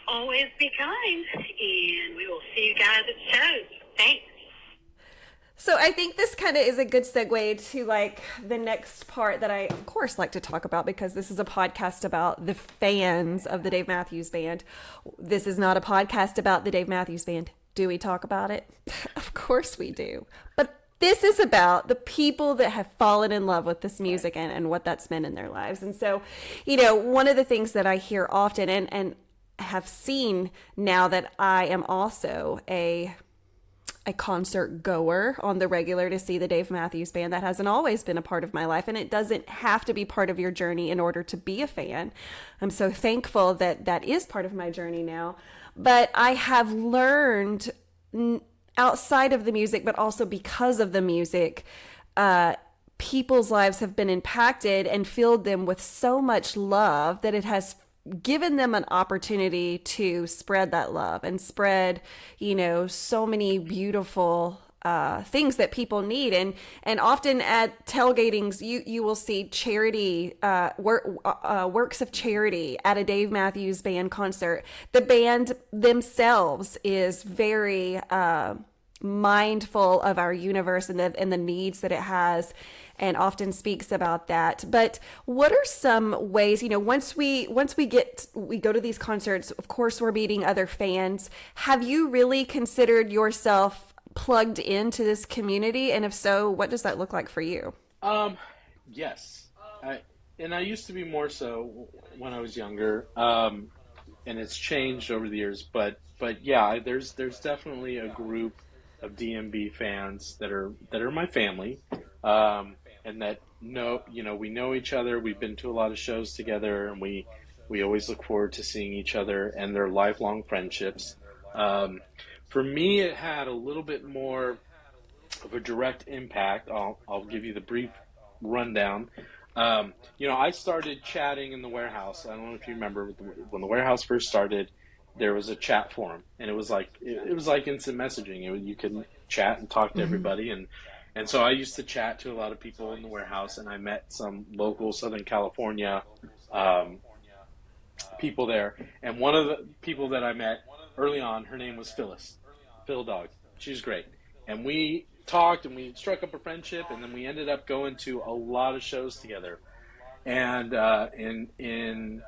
always be kind, and we will see you guys at shows. Thanks. So I think this kind of is a good segue to like the next part that I, of course, like to talk about, because this is a podcast about the fans of the Dave Matthews Band. This is not a podcast about the Dave Matthews Band. Do we talk about it? Of course we do. But this is about the people that have fallen in love with this music and what that's meant in their lives. And so, you know, one of the things that I hear often and have seen now that I am also a concert goer on the regular to see the Dave Matthews Band, that hasn't always been a part of my life, and it doesn't have to be part of your journey in order to be a fan. I'm so thankful that that is part of my journey now. But I have learned outside of the music, but also because of the music, people's lives have been impacted and filled them with so much love that it has given them an opportunity to spread that love and spread, you know, so many beautiful things that people need. And often at tailgatings, you will see charity works of charity at a Dave Matthews Band concert. The band themselves is very mindful of our universe and the needs that it has, and often speaks about that. But what are some ways, you know, once we go to these concerts, of course we're meeting other fans. Have you really considered yourself plugged into this community? And if so, what does that look like for you? Yes. I used to be more so when I was younger. And it's changed over the years, but yeah, there's definitely a group of DMB fans that are my family. And that we know each other. We've been to a lot of shows together, and we always look forward to seeing each other and their lifelong friendships. For me, it had a little bit more of a direct impact. I'll give you the brief rundown. I started chatting in the warehouse. I don't know if you remember when the warehouse first started. There was a chat forum, and it was like instant messaging. You could chat and talk to everybody, and so I used to chat to a lot of people in the warehouse, and I met some local Southern California people there. And one of the people that I met early on, her name was Phyllis, Phil Dog. She's great. And we talked, and we struck up a friendship, and then we ended up going to a lot of shows together. And in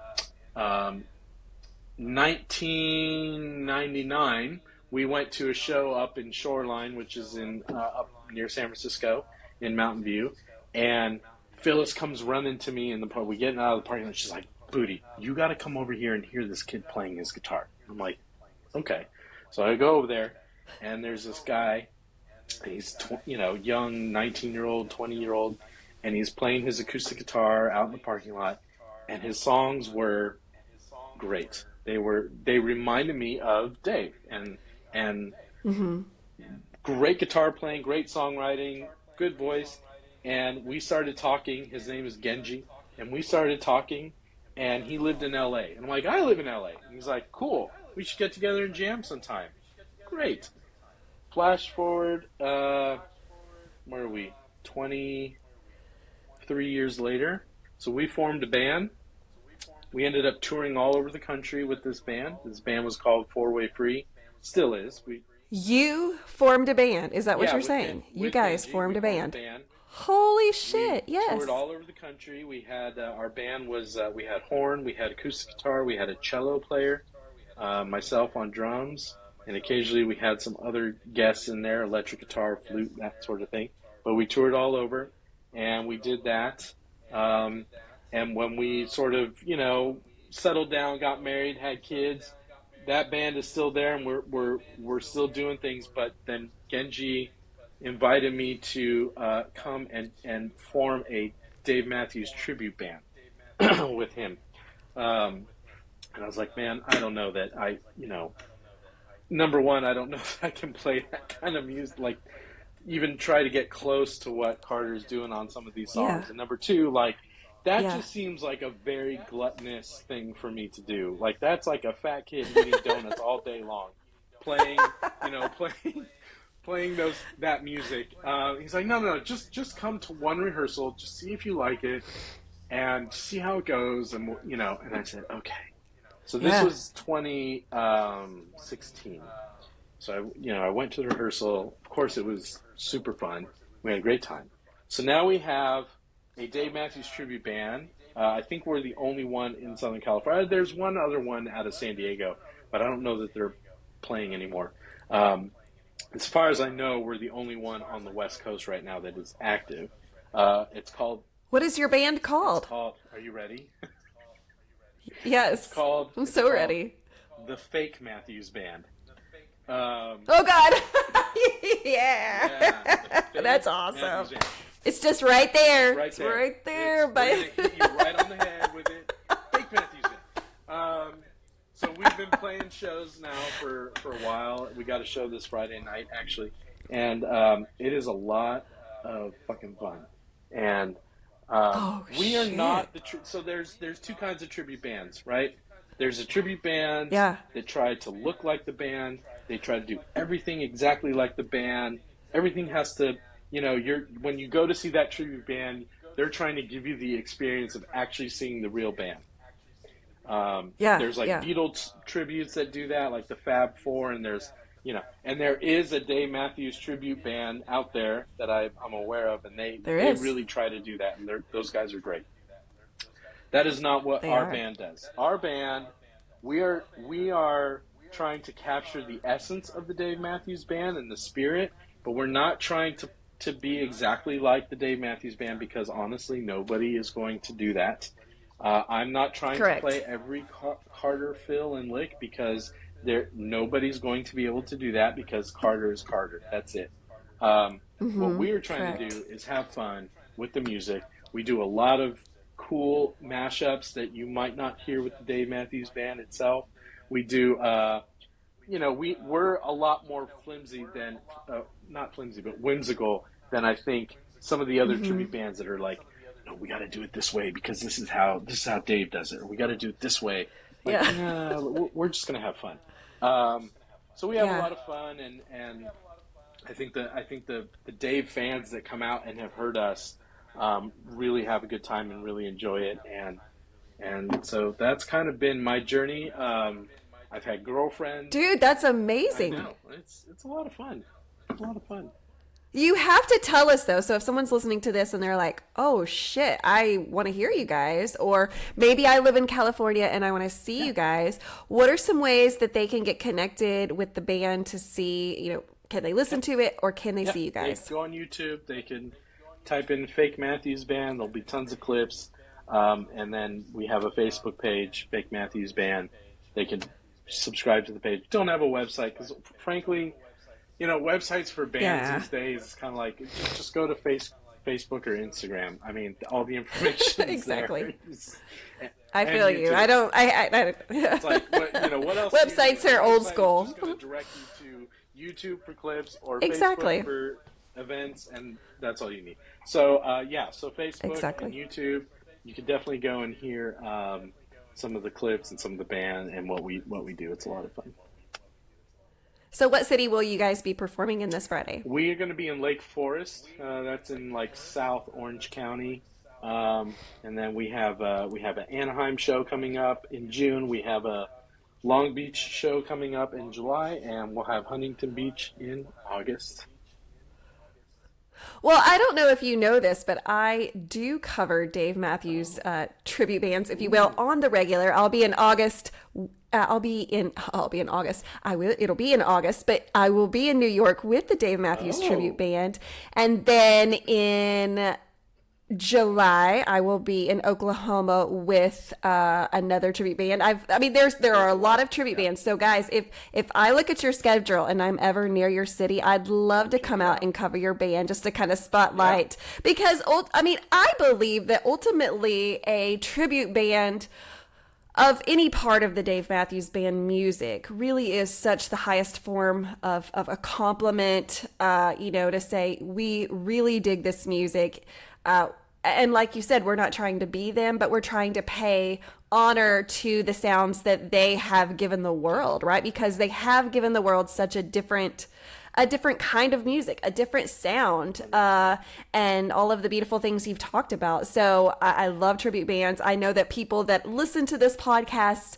1999, we went to a show up in Shoreline, which is up near San Francisco, in Mountain View, and Phyllis comes running to me in the park. We get out of the parking lot, she's like, "Boody, you got to come over here and hear this kid playing his guitar." I'm like, Okay. So I go over there, and there's this guy. He's young, 19-year-old, 20-year-old, and he's playing his acoustic guitar out in the parking lot, and his songs were great. They reminded me of Dave, and great guitar playing, great songwriting, good voice. And we started talking. His name is Genji, and we started talking. And he lived in LA, and I'm like, I live in LA. And he's like, cool. We should get together and jam sometime. Great. Flash forward, where are we? 23 years later. So we formed a band. We ended up touring all over the country with this band. This band was called Four Way Free. Still is. You formed a band. Is that what you're with saying? Ben- You with guys Benji, formed we a band. band. Holy shit! We Yes. toured all over the country. We had our band was we had horn, we had acoustic guitar, we had a cello player, myself on drums, and occasionally we had some other guests in there, electric guitar, flute, that sort of thing. But we toured all over, and we did that. And when we sort of settled down, got married, had kids, that band is still there, and we're still doing things. But then Genji invited me to come and form a Dave Matthews tribute band with him. And I was like, man, I don't know that number one, I don't know if I can play that kind of music, like even try to get close to what Carter's doing on some of these songs. Yeah. And number two, like that Yeah. just seems like a very gluttonous thing for me to do. Like that's like a fat kid eating donuts all day long, playing that music. He's like, no, just come to one rehearsal, just see if you like it, and see how it goes, and And I said, okay. So this was 2016. So I went to the rehearsal. Of course, it was super fun. We had a great time. So now we have a Dave Matthews tribute band. I think we're the only one in Southern California. There's one other one out of San Diego, but I don't know that they're playing anymore. As far as I know, we're the only one on the West Coast right now that is active. It's called... What is your band called? Are you ready? Yes. I'm so ready. The Fake Matthews Band. Oh God! Yeah. That's awesome. It's just right there. Right it's there. right there. We're gonna hit you right on the head with it. Fake Matthews Band. So we've been playing shows now for a while. We got a show this Friday night actually, and it is a lot of fucking fun. And we are not the so there's two kinds of tribute bands, right? There's a tribute band that try to look like the band. They try to do everything exactly like the band. Everything has to, when you go to see that tribute band, they're trying to give you the experience of actually seeing the real band. There's like Beatles tributes that do that, like the Fab Four, and there's, and there is a Dave Matthews tribute band out there that I'm aware of, and they really try to do that, and those guys are great. That is not what our band does. Our band, we are trying to capture the essence of the Dave Matthews Band and the spirit, but we're not trying to be exactly like the Dave Matthews Band, because honestly, nobody is going to do that. I'm not trying to play every Carter fill and lick, because nobody's going to be able to do that, because Carter is Carter. That's it. What we are trying to do is have fun with the music. We do a lot of cool mashups that you might not hear with the Dave Matthews Band itself. We do, we're a lot more flimsy than, not flimsy, but whimsical than I think some of the other tribute bands that are like, no, we got to do it this way because this is how Dave does it, or we got to do it this way. Like, we're just gonna have fun. So we have a lot of fun, and I think the Dave fans that come out and have heard us really have a good time and really enjoy it, and so that's kind of been my journey. I've had girlfriends. Dude, that's amazing. I know. It's a lot of fun. It's a lot of fun. You have to tell us though. So if someone's listening to this and they're like, "Oh shit, I want to hear you guys," or maybe I live in California and I want to see you guys, what are some ways that they can get connected with the band to see, can they listen to it, or can they see you guys? They go on YouTube. They can type in Fake Matthews Band. There'll be tons of clips. And then we have a Facebook page, Fake Matthews Band. They can subscribe to the page. Don't have a website because, frankly, websites for bands these days is kind of like just go to Facebook or Instagram. I mean, all the information is Exactly. there. I feel you. YouTube. I don't. It's like what else? Websites are old school. Just going to direct you to YouTube for clips or Exactly. Facebook for events, and that's all you need. So so Facebook Exactly. and YouTube, you can definitely go and hear some of the clips and some of the band and what we do. It's a lot of fun. So what city will you guys be performing in this Friday? We are going to be in Lake Forest. That's in like South Orange County. And then we have an Anaheim show coming up in June. We have a Long Beach show coming up in July, and we'll have Huntington Beach in August. Well, I don't know if you know this, but I do cover Dave Matthews tribute bands, if you will, on the regular. It'll be in August. But I will be in New York with the Dave Matthews tribute band, and then in July I will be in Oklahoma with another tribute band. There are a lot of tribute bands. So guys, if I look at your schedule and I'm ever near your city, I'd love to come out and cover your band just to kind of spotlight, because I believe that ultimately a tribute band of any part of the Dave Matthews Band music really is such the highest form of a compliment, to say we really dig this music. And like you said, we're not trying to be them, but we're trying to pay honor to the sounds that they have given the world, right? Because they have given the world such a different kind of music, a different sound, and all of the beautiful things you've talked about. So I love tribute bands. I know that people that listen to this podcast,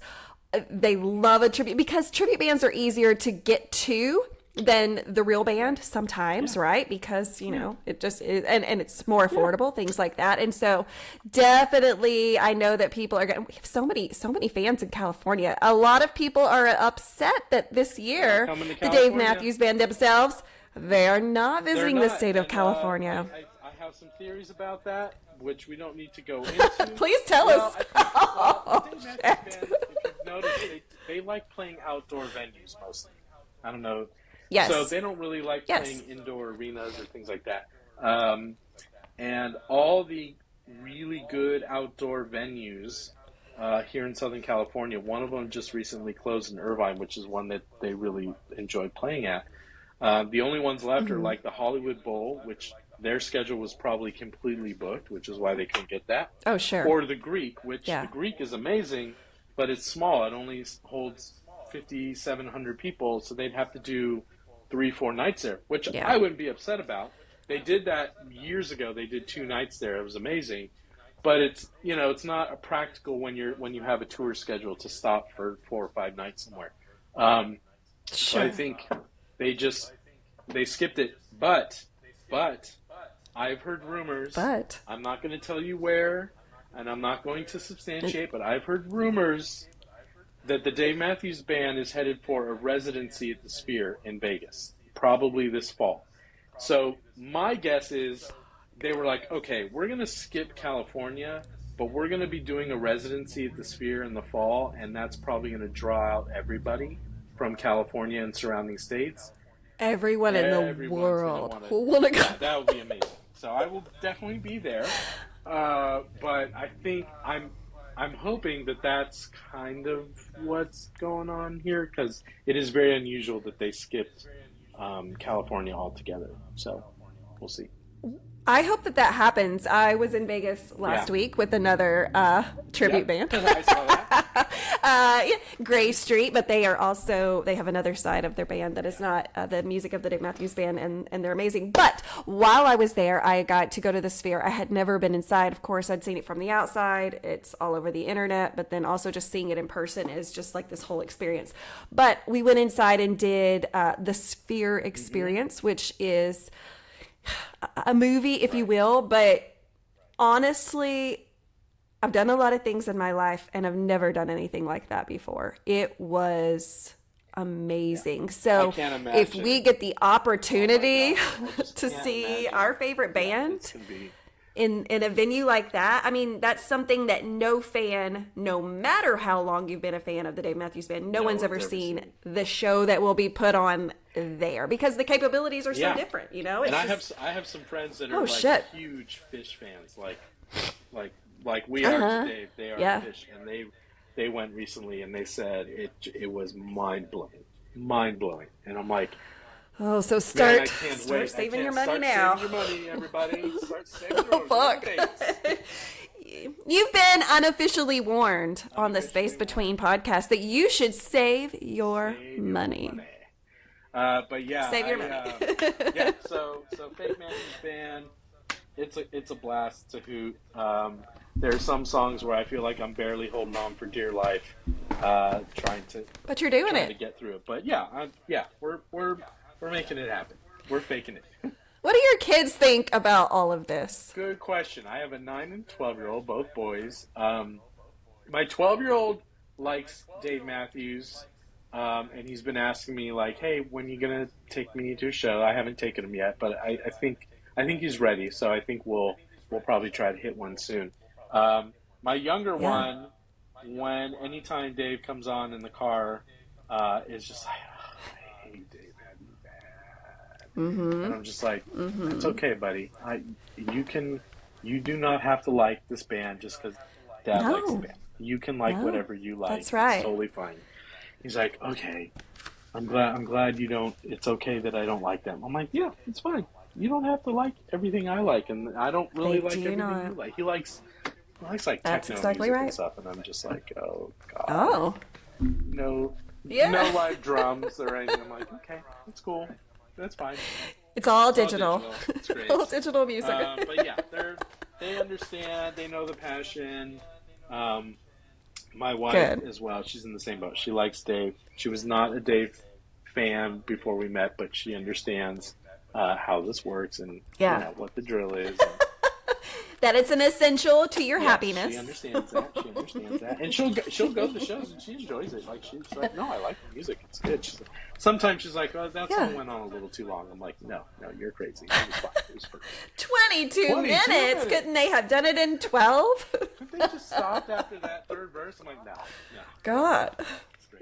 they love a tribute, because tribute bands are easier to get to than the real band sometimes, right? Because, it just is, and it's more affordable, things like that. And so definitely, I know that people are we have so many fans in California. A lot of people are upset that this year, the Dave Matthews Band themselves, they are not visiting the state of California. I have some theories about that, which we don't need to go into. Please tell us. The Dave Matthews Band, if you've noticed, they like playing outdoor venues mostly. I don't know. Yes. So they don't really like playing indoor arenas or things like that. And all the really good outdoor venues here in Southern California, one of them just recently closed in Irvine, which is one that they really enjoy playing at. The only ones left are like the Hollywood Bowl, which their schedule was probably completely booked, which is why they couldn't get that. Oh, sure. Or the Greek, which the Greek is amazing, but it's small. It only holds 5,700 people, so they'd have to do 3-4 nights there, which I wouldn't be upset about. They did that years ago. They did 2 nights there. It was amazing, but it's not a practical when you have a tour schedule to stop for 4 or 5 nights somewhere. So I think they skipped it. But I've heard rumors. But I'm not going to tell you where, and I'm not going to substantiate. But I've heard rumors that the Dave Matthews Band is headed for a residency at the Sphere in Vegas, probably this fall. So my guess is they were like, okay, we're going to skip California, but we're going to be doing a residency at the Sphere in the fall, and that's probably going to draw out everybody from California and surrounding states. Everyone in the world will want to go. Yeah, that would be amazing. So I will definitely be there. But I think I'm hoping that that's kind of what's going on here, because it is very unusual that they skipped California altogether. So we'll see. I hope that happens. I was in Vegas last week with another tribute band. I saw that. Gray Street, but they have another side of their band that is not the music of the Dave Matthews Band, and they're amazing. But while I was there, I got to go to the Sphere. I had never been inside. Of course, I'd seen it from the outside. It's all over the internet, but then also just seeing it in person is just like this whole experience. But we went inside and did the Sphere Experience, which is a movie, if you will, but honestly, I've done a lot of things in my life, and I've never done anything like that before. It was amazing. So if we get the opportunity to see our favorite band, in a venue like that, I mean, that's something that no fan, no matter how long you've been a fan of the Dave Matthews Band, no one's ever seen the show that will be put on there, because the capabilities are so different, you know? It's and just... I have some friends that are huge Fish fans, like we are today. They are Fish, and they went recently and they said it was mind blowing, and I'm like, oh, so start saving your money now. Saving your money, everybody. Start saving your money. You've been unofficially warned on the Space Between podcast that you should save your money. But yeah, save your money. So Fake Matthews Band, it's a blast to hoot. There are some songs where I feel like I'm barely holding on for dear life, trying to. But you're doing it. To get through it. But we're making it happen. We're faking it. What do your kids think about all of this? Good question. I have a 9 and 12-year-old, both boys. My 12-year-old likes Dave Matthews, and he's been asking me like, "Hey, when are you gonna take me to a show?" I haven't taken him yet, but I think he's ready. So I think we'll probably try to hit one soon. My younger one, anytime Dave comes on in the car, is just like, oh, I hate Dave Matthews Band. And I'm just like, it's okay, buddy. You do not have to like this band just because Dad likes the band. You can like whatever you like. That's right. It's totally fine. He's like, okay, I'm glad you don't. It's okay that I don't like them. I'm like, yeah, it's fine. You don't have to like everything I like, and I don't really like everything you like. He likes like That's techno exactly music right. and stuff, and I'm just like, oh god, oh, no live drums or anything. I'm like, okay, that's cool, that's fine. It's all digital. It's great. All digital music. But yeah, they understand. They know the passion. My wife as well. She's in the same boat. She likes Dave. She was not a Dave fan before we met, but she understands how this works and what the drill is. And, that it's an essential to your happiness. She understands that. And she'll go to the shows and she enjoys it. Like she's like, no, I like the music. It's good. Sometimes she's like, oh, that song went on a little too long. I'm like, no, you're crazy. It was fine. It was perfect. 22 minutes. Couldn't they have done it in 12? Couldn't they just stopped after that third verse? I'm like, no. God.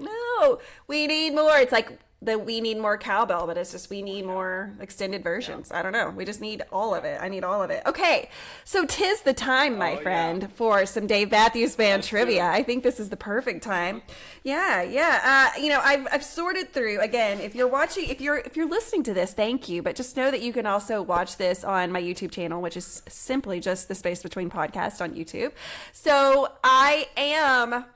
No, we need more. It's like we need more cowbell, but it's just we need more extended versions. I don't know. We just need all of it. I need all of it. Okay, so 'tis the time, my friend, for some Dave Matthews Band trivia. I think this is the perfect time. Yeah. I've sorted through. Again, if you're watching, if you're listening to this, thank you. But just know that you can also watch this on my YouTube channel, which is simply just the Space Between podcast on YouTube. So I am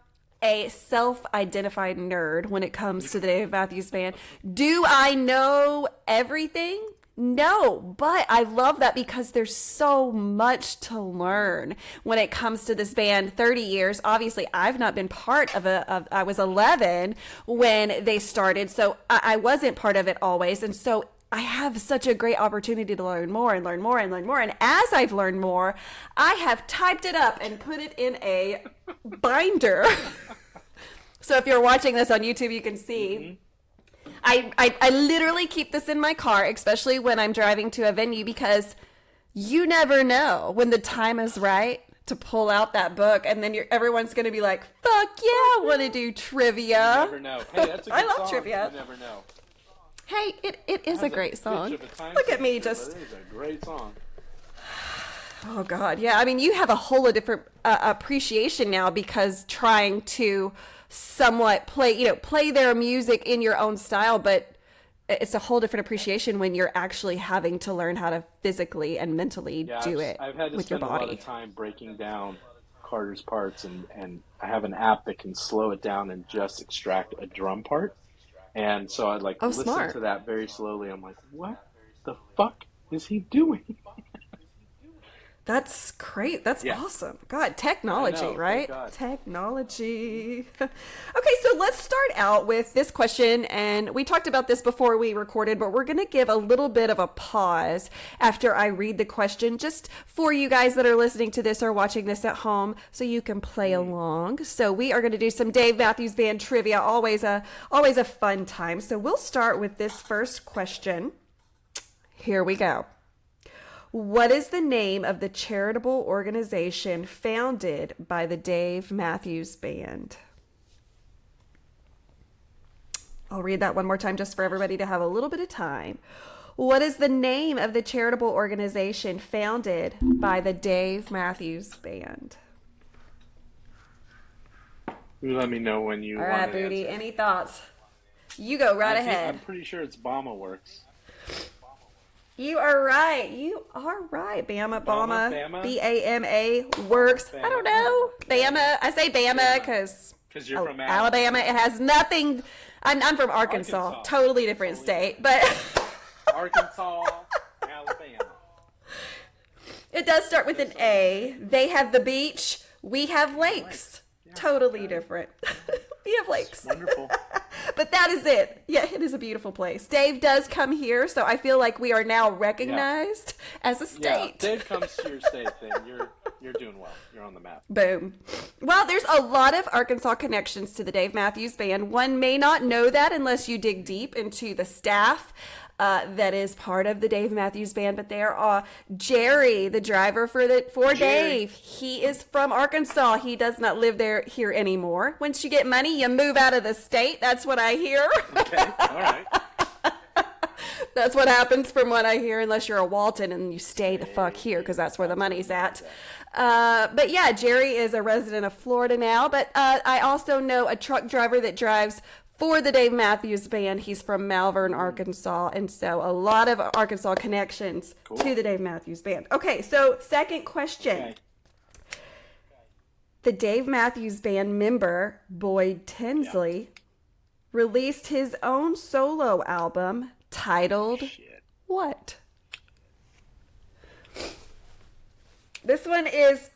a self-identified nerd when it comes to the Dave Matthews Band. Do I know everything? No, but I love that because there's so much to learn when it comes to this band. 30 years. Obviously, I've not been part of I was 11 when they started, so I wasn't part of it always. And so I have such a great opportunity to learn more and learn more and learn more. And as I've learned more, I have typed it up and put it in a binder. So if you're watching this on YouTube, you can see. I literally keep this in my car, especially when I'm driving to a venue, because you never know when the time is right to pull out that book, and then everyone's going to be like, fuck yeah, I want to do trivia. You never know. Hey, that's a good I love song. trivia. You never know. Hey, it is a great song. Look at me just... It is a great song. Oh, God. Yeah, I mean, you have a whole different appreciation now, because trying to somewhat play their music in your own style, but it's a whole different appreciation when you're actually having to learn how to physically and mentally do it I've had to with your spend body. a lot of time breaking down Carter's parts, and I have an app that can slow it down and just extract a drum part. And so I'd listen smart. to that very slowly. I'm like, what the fuck is he doing? That's great. That's awesome. God, technology, know, right? thank God. Technology. Okay, so let's start out with this question. And we talked about this before we recorded, but we're going to give a little bit of a pause after I read the question, just for you guys that are listening to this or watching this at home, so you can play along. So we are going to do some Dave Matthews Band trivia. Always a fun time. So we'll start with this first question. Here we go. What is the name of the charitable organization founded by the Dave Matthews Band? I'll read that one more time just for everybody to have a little bit of time. What is the name of the charitable organization founded by the Dave Matthews Band? You let me know when you All want right, to Booty. answer. Any thoughts? You go right ahead. I'm pretty sure it's Bama Works. You are right. You are right. Bama, Bama? B-A-M-A works. Bama. I don't know. Bama. I say Bama because you're from Alabama. It has nothing. I'm from Arkansas. Totally different state. But Arkansas, Alabama. It does start with an A. They have the beach. We have lakes. Yeah, totally different. We have lakes. Wonderful. But that is it. Yeah, it is a beautiful place. Dave does come here, so I feel like we are now recognized as a state. Yeah, Dave comes to your state, then you're doing well. You're on the map. Boom. Well, there's a lot of Arkansas connections to the Dave Matthews Band. One may not know that unless you dig deep into the staff that is part of the Dave Matthews Band. But there are Jerry, the driver for Dave. He is from Arkansas. He does not live here anymore. Once you get money, you move out of the state. That's what I hear. Okay, all right. That's what happens from what I hear, unless you're a Walton and you stay the fuck here because that's where the money's at. But yeah, Jerry is a resident of Florida now. But I also know a truck driver that drives for the Dave Matthews Band. He's from Malvern, Arkansas. And so a lot of Arkansas connections to the Dave Matthews Band. Okay, so second question. Okay. The Dave Matthews Band member, Boyd Tinsley, released his own solo album titled what? This one is,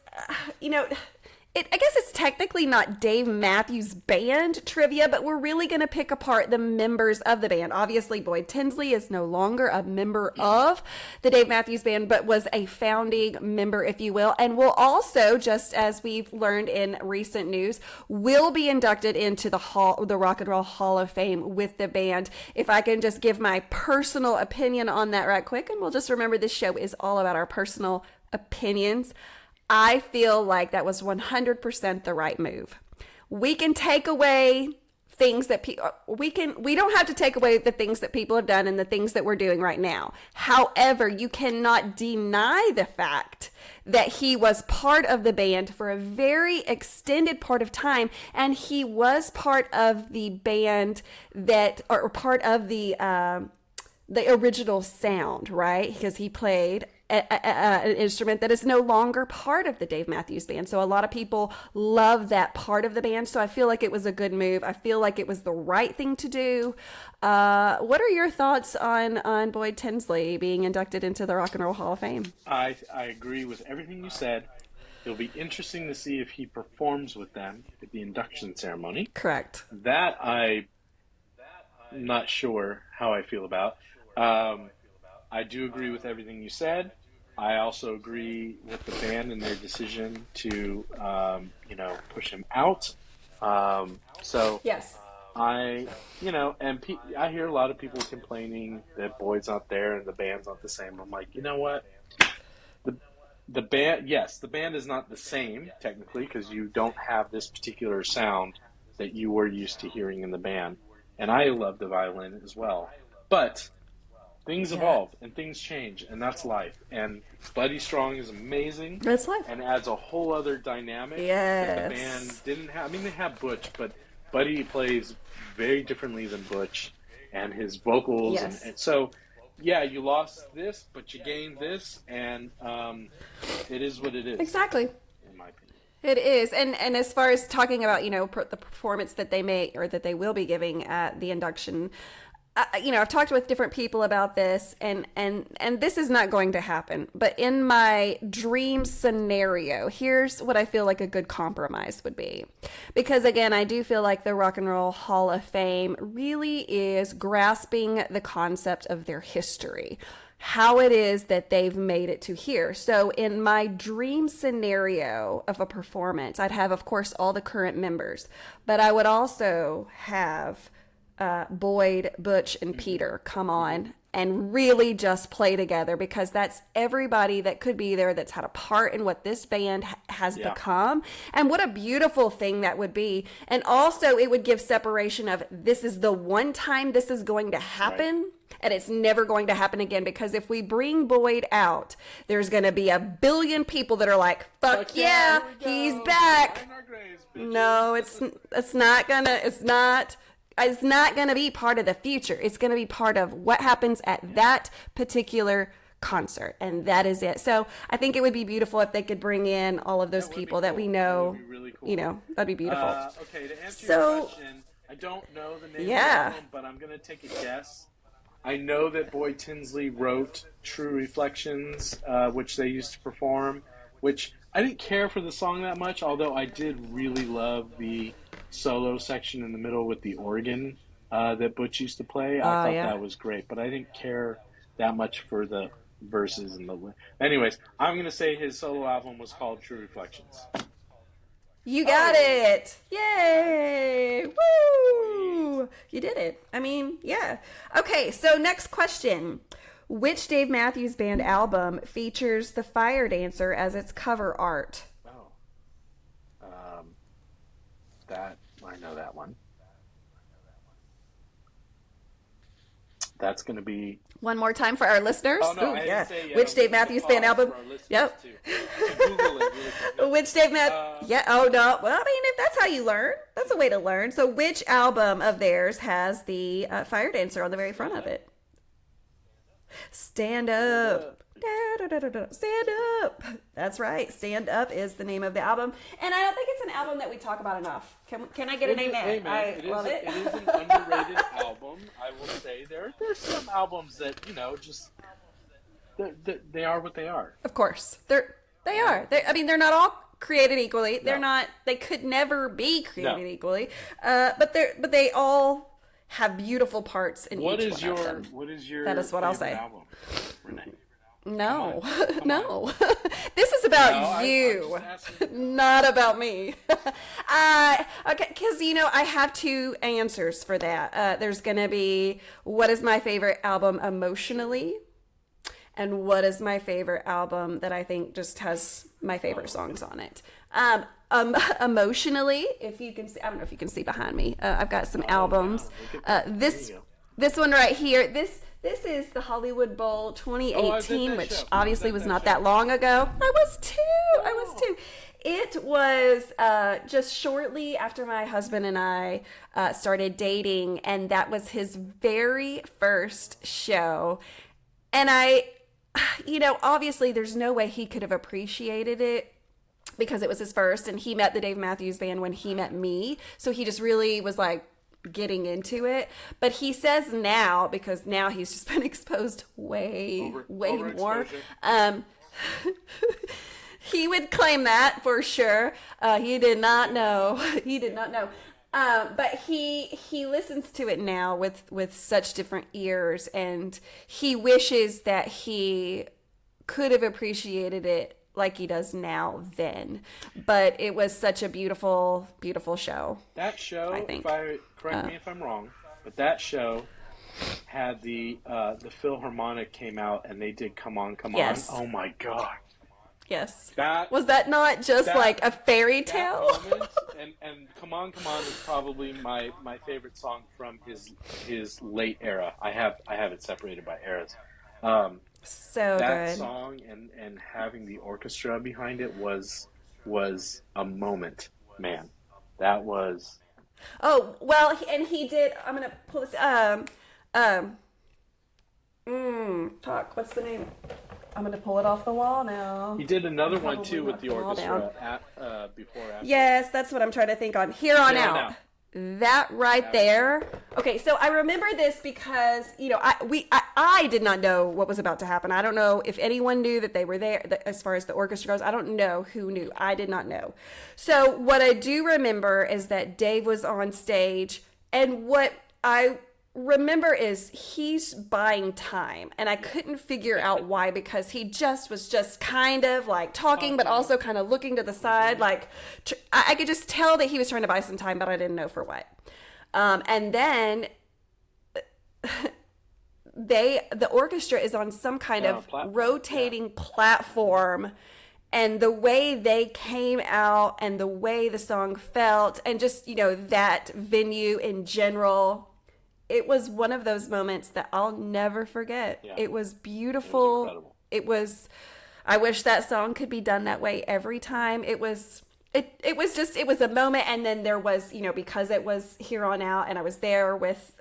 I guess it's technically not Dave Matthews Band trivia, but we're really going to pick apart the members of the band. Obviously, Boyd Tinsley is no longer a member of the Dave Matthews Band, but was a founding member, if you will, and will also, just as we've learned in recent news, will be inducted into the Rock and Roll Hall of Fame with the band. If I can just give my personal opinion on that right quick, and we'll just remember this show is all about our personal opinions. I feel like that was 100% the right move. We can take away things that we don't have to take away the things that people have done and the things that we're doing right now. However, you cannot deny the fact that he was part of the band for a very extended part of time, and he was part of the band or part of the original sound, right? Because he played an instrument that is no longer part of the Dave Matthews Band. So a lot of people love that part of the band. So I feel like it was a good move. I feel like it was the right thing to do. What are your thoughts on Boyd Tinsley being inducted into the Rock and Roll Hall of Fame? I agree with everything you said. It'll be interesting to see if he performs with them at the induction ceremony. Correct. That I'm not sure how I feel about. I do agree with everything you said. I also agree with the band and their decision to, push him out. Yes. I hear a lot of people complaining that Boyd's not there and the band's not the same. I'm like, you know what? The band, yes, the band is not the same technically because you don't have this particular sound that you were used to hearing in the band. And I love the violin as well. But things evolve and things change, and that's life. And Buddy Strong is amazing. That's life. And adds a whole other dynamic that the band didn't have. I mean, they have Butch, but Buddy plays very differently than Butch, and his vocals. Yes. And so, yeah, you lost this, but you gained this, and it is what it is. Exactly. In my opinion. It is. And as far as talking about, the performance that they may or that they will be giving at the induction, I've talked with different people about this, and this is not going to happen. But in my dream scenario, here's what I feel like a good compromise would be. Because, again, I do feel like the Rock and Roll Hall of Fame really is grasping the concept of their history, how it is that they've made it to here. So in my dream scenario of a performance, I'd have, of course, all the current members. But I would also have Boyd, Butch, and Peter come on and really just play together, because that's everybody that could be there that's had a part in what this band has become. And what a beautiful thing that would be. And also it would give separation of, this is the one time this is going to happen. Right. And it's never going to happen again, because if we bring Boyd out, there's going to be a billion people that are like, fuck yeah, he's back. No, it's not gonna be part of the future. It's gonna be part of what happens at that particular concert, and that is it. So I think it would be beautiful if they could bring in all of those people that we know. That would be really cool. You know, that'd be beautiful. Okay, to answer your question, I don't know the name of the album, but I'm gonna take a guess. I know that Boyd Tinsley wrote True Reflections, which they used to perform, which I didn't care for the song that much, although I did really love the solo section in the middle with the organ that Butch used to play. I thought that was great, but I didn't care that much for the verses and the... Anyways, I'm going to say his solo album was called True Reflections. You got it! Yay! Woo! You did it. I mean, yeah. Okay, so next question. Which Dave Matthews Band album features the fire dancer as its cover art? Oh. I know that one. That's going to be... One more time for our listeners? Oh, no, yeah. Which Dave Matthews Band album? Yep. Google it really quick. Which Dave Matthews... yeah, oh, no. Well, I mean, if that's how you learn, that's a way to learn. So which album of theirs has the fire dancer on the very front of it? Stand Up. Stand Up. That's right. Stand Up is the name of the album. And I don't think it's an album that we talk about enough. Can I get an amen? I love it. It is an underrated album, I will say. There's some albums that, you know, just... They are what they are. Of course. They are. They're not all created equally. They're not... They could never be created equally. But they all... have beautiful parts in each one of them. What is your That is what I'll say. Album, Renae? No, no. This is about you, not about me. Okay, because, you know, I have two answers for that. There's going to be, what is my favorite album emotionally? And what is my favorite album that I think just has my favorite songs on it? Emotionally, if you can see, I don't know if you can see behind me. I've got some albums. This one right here. This is the Hollywood Bowl 2018, which obviously was not that long ago. I was two. It was just shortly after my husband and I started dating, and that was his very first show. And you know, obviously there's no way he could have appreciated it, because it was his first, and he met the Dave Matthews Band when he met me. So he just really was like getting into it. But he says now, because now he's just been exposed way more. He would claim that for sure. He did not know. But he listens to it now with such different ears, and he wishes that he could have appreciated it like he does now then. But it was such a beautiful, beautiful show. That show, I think. Correct me if I'm wrong, but that show had the Philharmonic came out and they did Come On, Come On. Oh my God. Yes. Was that not just like a fairy tale? Moment, and Come On, Come On is probably my favorite song from his late era. I have it separated by eras. So that good. Song and having the orchestra behind it was a moment, man. That was... Oh, well, and he did... I'm going to pull this... what's the name? I'm going to pull it off the wall now. He did another one, too, with the orchestra before after. Yes, that's what I'm trying to think on. Here on out. That right there. Okay, so I remember this because, you know, I did not know what was about to happen. I don't know if anyone knew that they were there as far as the orchestra goes. I don't know who knew. I did not know. So what I do remember is that Dave was on stage, and what I remember is he's buying time, and I couldn't figure out why, because he was just kind of like talking, but also kind of looking to the side. Like I could just tell that he was trying to buy some time, but I didn't know for what. And then the orchestra is on some kind of platform, rotating platform, and the way they came out and the way the song felt and just, that venue in general, it was one of those moments that I'll never forget. Yeah. It was beautiful. It was incredible. I wish that song could be done that way every time. It was a moment. And then there was, because it was Here on Out and I was there with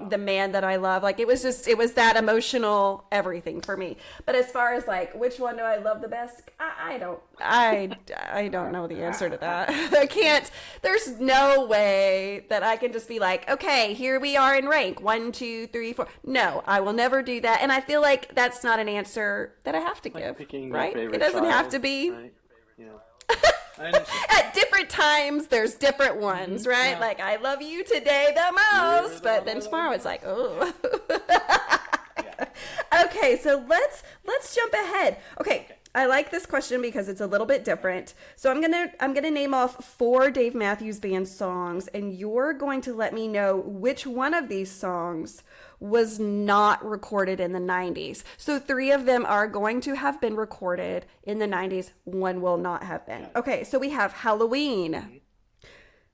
the man that I love, like, it was that emotional everything for me. But as far as like, which one do I love the best? I don't know the answer to that. I can't, there's no way that I can just be like, okay, here we are in rank 1, 2, 3, 4. No, I will never do that. And I feel like that's not an answer that I have to give, right? It doesn't have to be. Right? At different times, there's different ones, right? Yeah. Like, I love you today the most, but then tomorrow it's like, oh. Okay, so let's jump ahead. Okay, I like this question because it's a little bit different. So I'm gonna name off 4 Dave Matthews Band songs, and you're going to let me know which one of these songs was not recorded in the 90s. So 3 of them are going to have been recorded in the 90s. 1 will not have been. Okay, so we have Halloween.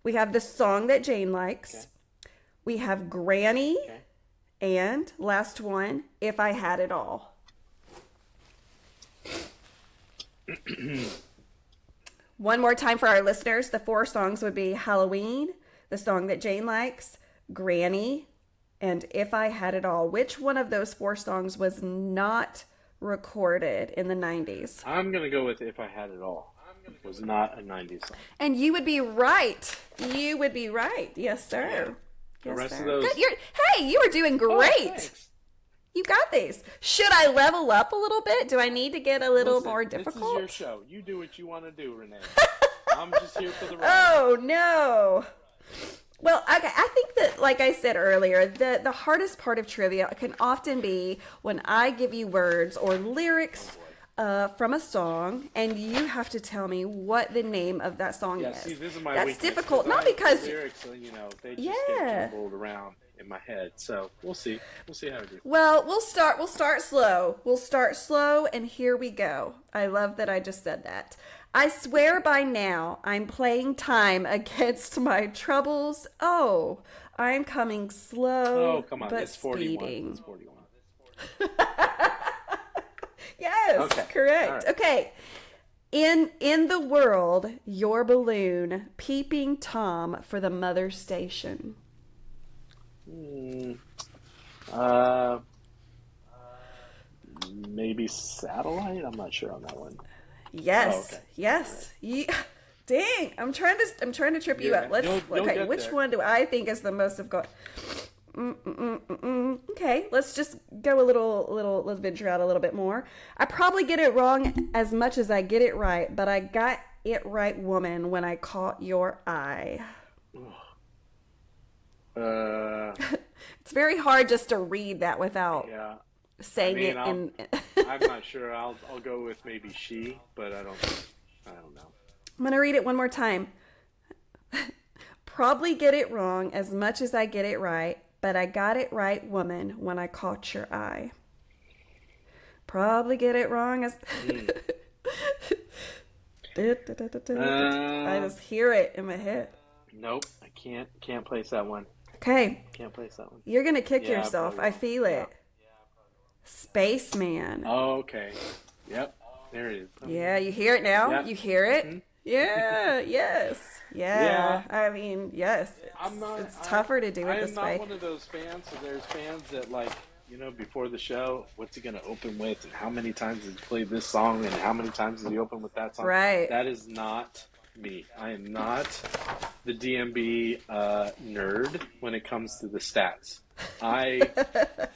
We have The Song That Jane Likes. We have Granny. And last one, If I Had It All. One more time for our listeners. The 4 songs would be Halloween, The Song That Jane Likes, Granny, and If I Had It All. Which one of those 4 songs was not recorded in the 90s? I'm going to go with If I Had It All. It was not a 90s song. And you would be right. You would be right. Yes, sir. The Yes, rest sir. of those... Good. You are doing great. You got these. Should I level up a little bit? Do I need to get a little more difficult? This is your show. You do what you want to do, Renae. I'm just here for the ride. Oh, no. Well, okay, I think that, like I said earlier, the hardest part of trivia can often be when I give you words or lyrics from a song, and you have to tell me what the name of that song is. See, this is my That's weakness, difficult, not because... The lyrics, they just get jumbled around in my head. So we'll see. We'll see how it goes. Well, we'll start slow. We'll start slow, and here we go. I love that I just said that. I swear by now I'm playing time against my troubles. Oh, I'm coming slow. Oh, come on. But It's 41. speeding. It's 41. Yes, okay. Correct. Right. Okay. In the world, your balloon, peeping Tom for the mother station. Maybe Satellite? I'm not sure on that one. Yes. Oh, okay. Yes. Right. Dang, I'm trying to trip you up. Okay, which one do I think is the most of God? Okay, let's just go let's venture out a little bit more. I probably get it wrong as much as I get it right, but I got it right, woman, when I caught your eye. It's very hard just to read that without saying it. I'm not sure. I'll go with maybe She, but I don't know. I'm gonna read it one more time. Probably get it wrong as much as I get it right, but I got it right, woman, when I caught your eye. Probably get it wrong as... I just hear it in my head. Nope, I can't place that one. Okay. Can't place that one. You're going to kick yourself. I feel it. Spaceman. Oh, okay. Yep, there it is. Yeah, you hear it now? Yep. You hear it? Mm-hmm. Yeah, yes. Yeah. I mean, yes. It's tougher to do it this way. I'm not one of those fans. So there's fans that, like, before the show, what's he going to open with, and how many times has he played this song, and how many times does he open with that song? Right. That is not me. I am not the DMB nerd when it comes to the stats. I've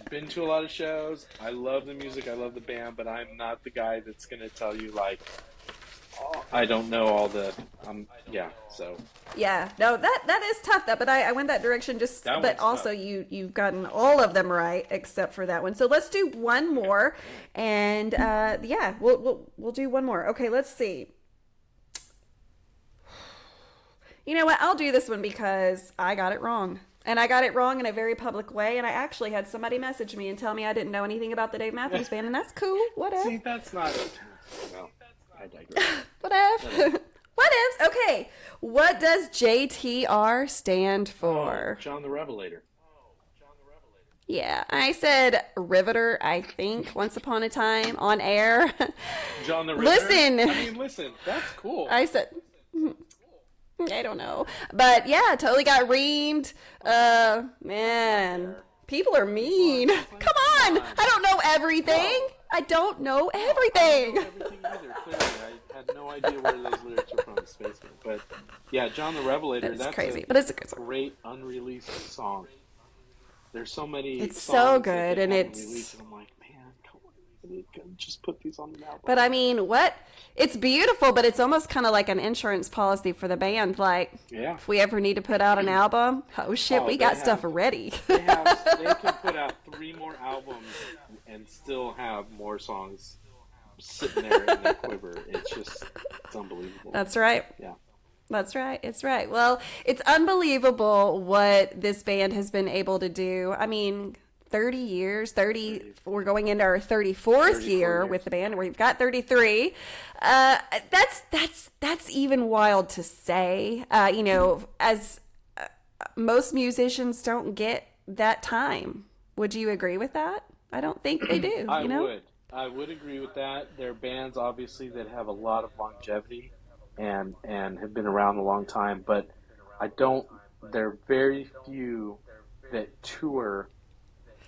been to a lot of shows. I love the music. I love the band, but I'm not the guy that's going to tell you, like, I don't know all the, so. Yeah, no, that is tough, but I went that direction but also tough. You've gotten all of them right, except for that one. So let's do one more, and we'll do one more. Okay, let's see. You know what, I'll do this one because I got it wrong, And I got it wrong in a very public way, and I actually had somebody message me and tell me I didn't know anything about the Dave Matthews Band, and that's cool. Whatever. See, that's not. Well, I digress. Whatever. Whatevs. Okay. What does JTR stand for? John the Revelator. Yeah, I said Riveter, I think, once upon a time on air. John the Riveter? Listen. Listen, that's cool. I said, I don't know. But yeah, totally got reamed. Man, people are mean. Come on. I don't know everything. I don't know everything. I don't know everything either, clearly. I had no idea where those lyrics were from, Spaceman. But yeah, John the Revelator, that's crazy, but it's a good song. Great unreleased song. There's so many It's songs so that good, they and haven't it's... released, and I'm like, man, come on, you can just put these on the album. But I mean, what? It's beautiful, but it's almost kind of like an insurance policy for the band. Like, if we ever need to put out an album, oh shit, we got stuff ready. They can put out 3 more albums and still have more songs sitting there in their quiver. It's unbelievable. That's right. Yeah. That's right. It's right. Well, it's unbelievable what this band has been able to do. I mean, 30 years, we're going into our 34th year with the band. We've got 33. That's even wild to say, as most musicians don't get that time. Would you agree with that? I don't think they do. I would agree with that. There are bands, obviously, that have a lot of longevity and have been around a long time, but there are very few that tour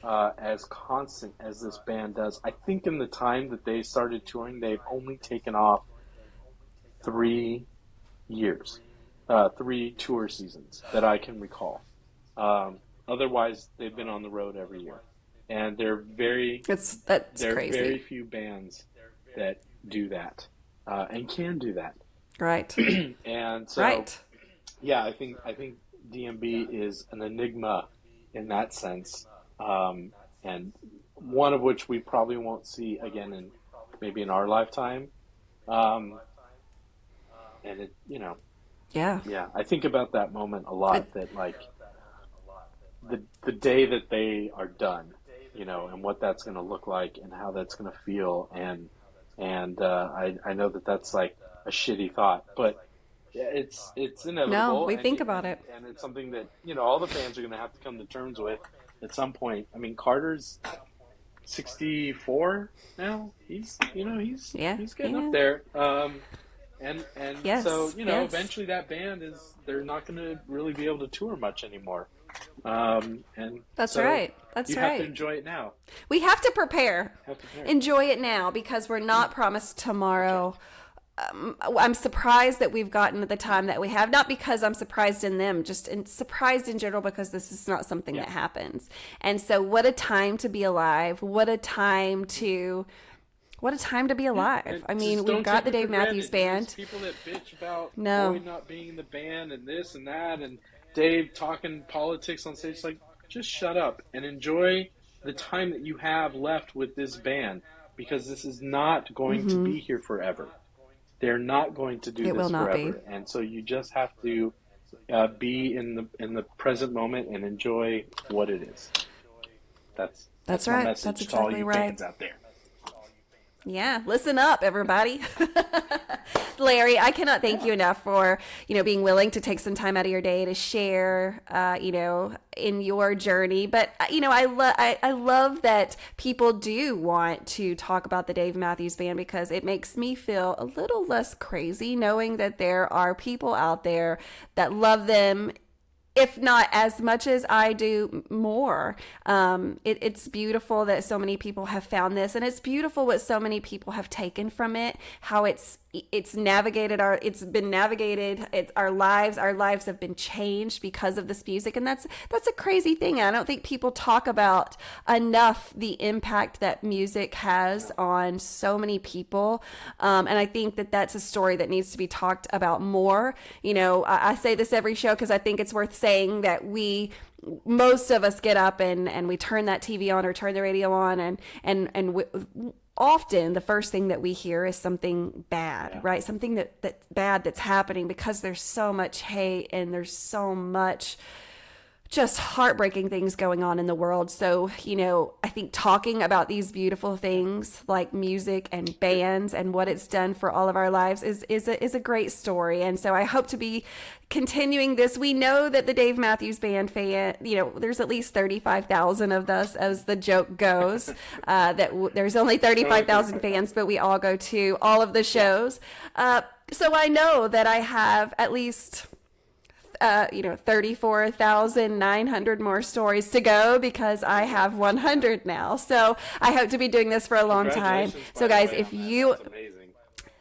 as constant as this band does. I think in the time that they started touring, they've only taken off 3 years, 3 tour seasons that I can recall. Otherwise, they've been on the road every year. And there are very few bands that do that and can do that. Right. And so, yeah, I think DMB is an enigma in that sense, and one of which we probably won't see again maybe in our lifetime. And it, yeah, I think about that moment a lot. That like the day that they are done, and what that's going to look like and how that's going to feel, and I know that that's like a shitty thought, but it's inevitable. No, we think about it, and it's something that all the fans are going to have to come to terms with at some point. I mean, Carter's 64 now. He's getting up there. And so eventually that band they're not going to really be able to tour much anymore. And that's so right. That's you right. have to enjoy it now. We have to prepare. Enjoy it now, because we're not promised tomorrow. I'm surprised that we've gotten to the time that we have, not because I'm surprised in them, just surprised in general, because this is not something that happens. And so what a time to be alive. What a time to be alive. I mean, we've got the Dave Matthews Band. People that bitch about Boyd not being in the band and this and that, and Dave talking politics on stage, like, just shut up and enjoy the time that you have left with this band, because this is not going to be here forever. They're not going to do this forever. And so you just have to be in the present moment and enjoy what it is. That's right. my message That's to all exactly you right. fans out there. Yeah, listen up, everybody. Larry, I cannot thank you enough for, being willing to take some time out of your day to share, in your journey. But, I love that people do want to talk about the Dave Matthews Band, because it makes me feel a little less crazy knowing that there are people out there that love them, if not as much as I do, more. It's beautiful that so many people have found this, and it's beautiful what so many people have taken from it, how it's navigated our lives have been changed because of this music. And that's a crazy thing. I don't think people talk about enough the impact that music has on so many people. And I think that that's a story that needs to be talked about more. I say this every show because I think it's worth saying that most of us get up and we turn that TV on or turn the radio on, and often the first thing that we hear is something bad, right? Something that's bad that's happening, because there's so much hate and there's so much just heartbreaking things going on in the world. So, you know, I think talking about these beautiful things like music and bands and what it's done for all of our lives is a great story. And so I hope to be continuing this. We know that the Dave Matthews Band fan, you know, there's at least 35,000 of us, as the joke goes, there's only 35,000 fans, but we all go to all of the shows. So I know that I have at least 34,900 more stories to go, because I have 100 now. So I hope to be doing this for a long time. So guys, if you,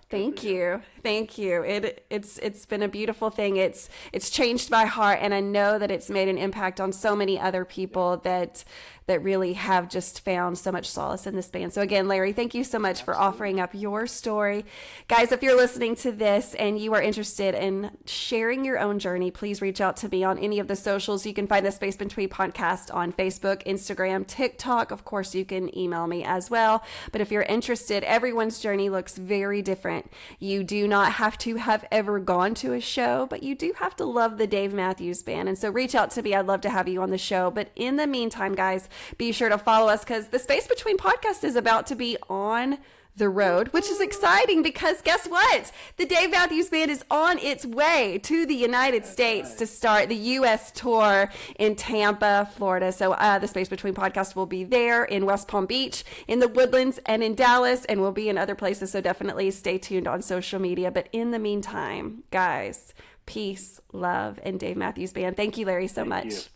thank you. It's been a beautiful thing. It's changed my heart, and I know that it's made an impact on so many other people that really have just found so much solace in this band. So again, Larry, thank you so much for offering up your story. Guys, if you're listening to this and you are interested in sharing your own journey, please reach out to me on any of the socials. You can find the Space Between podcast on Facebook, Instagram, TikTok. Of course, you can email me as well. But if you're interested, everyone's journey looks very different. You do not have to have ever gone to a show, but you do have to love the Dave Matthews Band. And so reach out to me. I'd love to have you on the show. But in the meantime, guys, be sure to follow us, because the Space Between podcast is about to be on the road, which is exciting, because guess what? The Dave Matthews Band is on its way to the United States to start the U.S. tour in Tampa, Florida. So the Space Between podcast will be there in West Palm Beach, in the Woodlands, and in Dallas, and we'll be in other places. So definitely stay tuned on social media. But in the meantime, guys, peace, love, and Dave Matthews Band. Thank you, Larry, so much.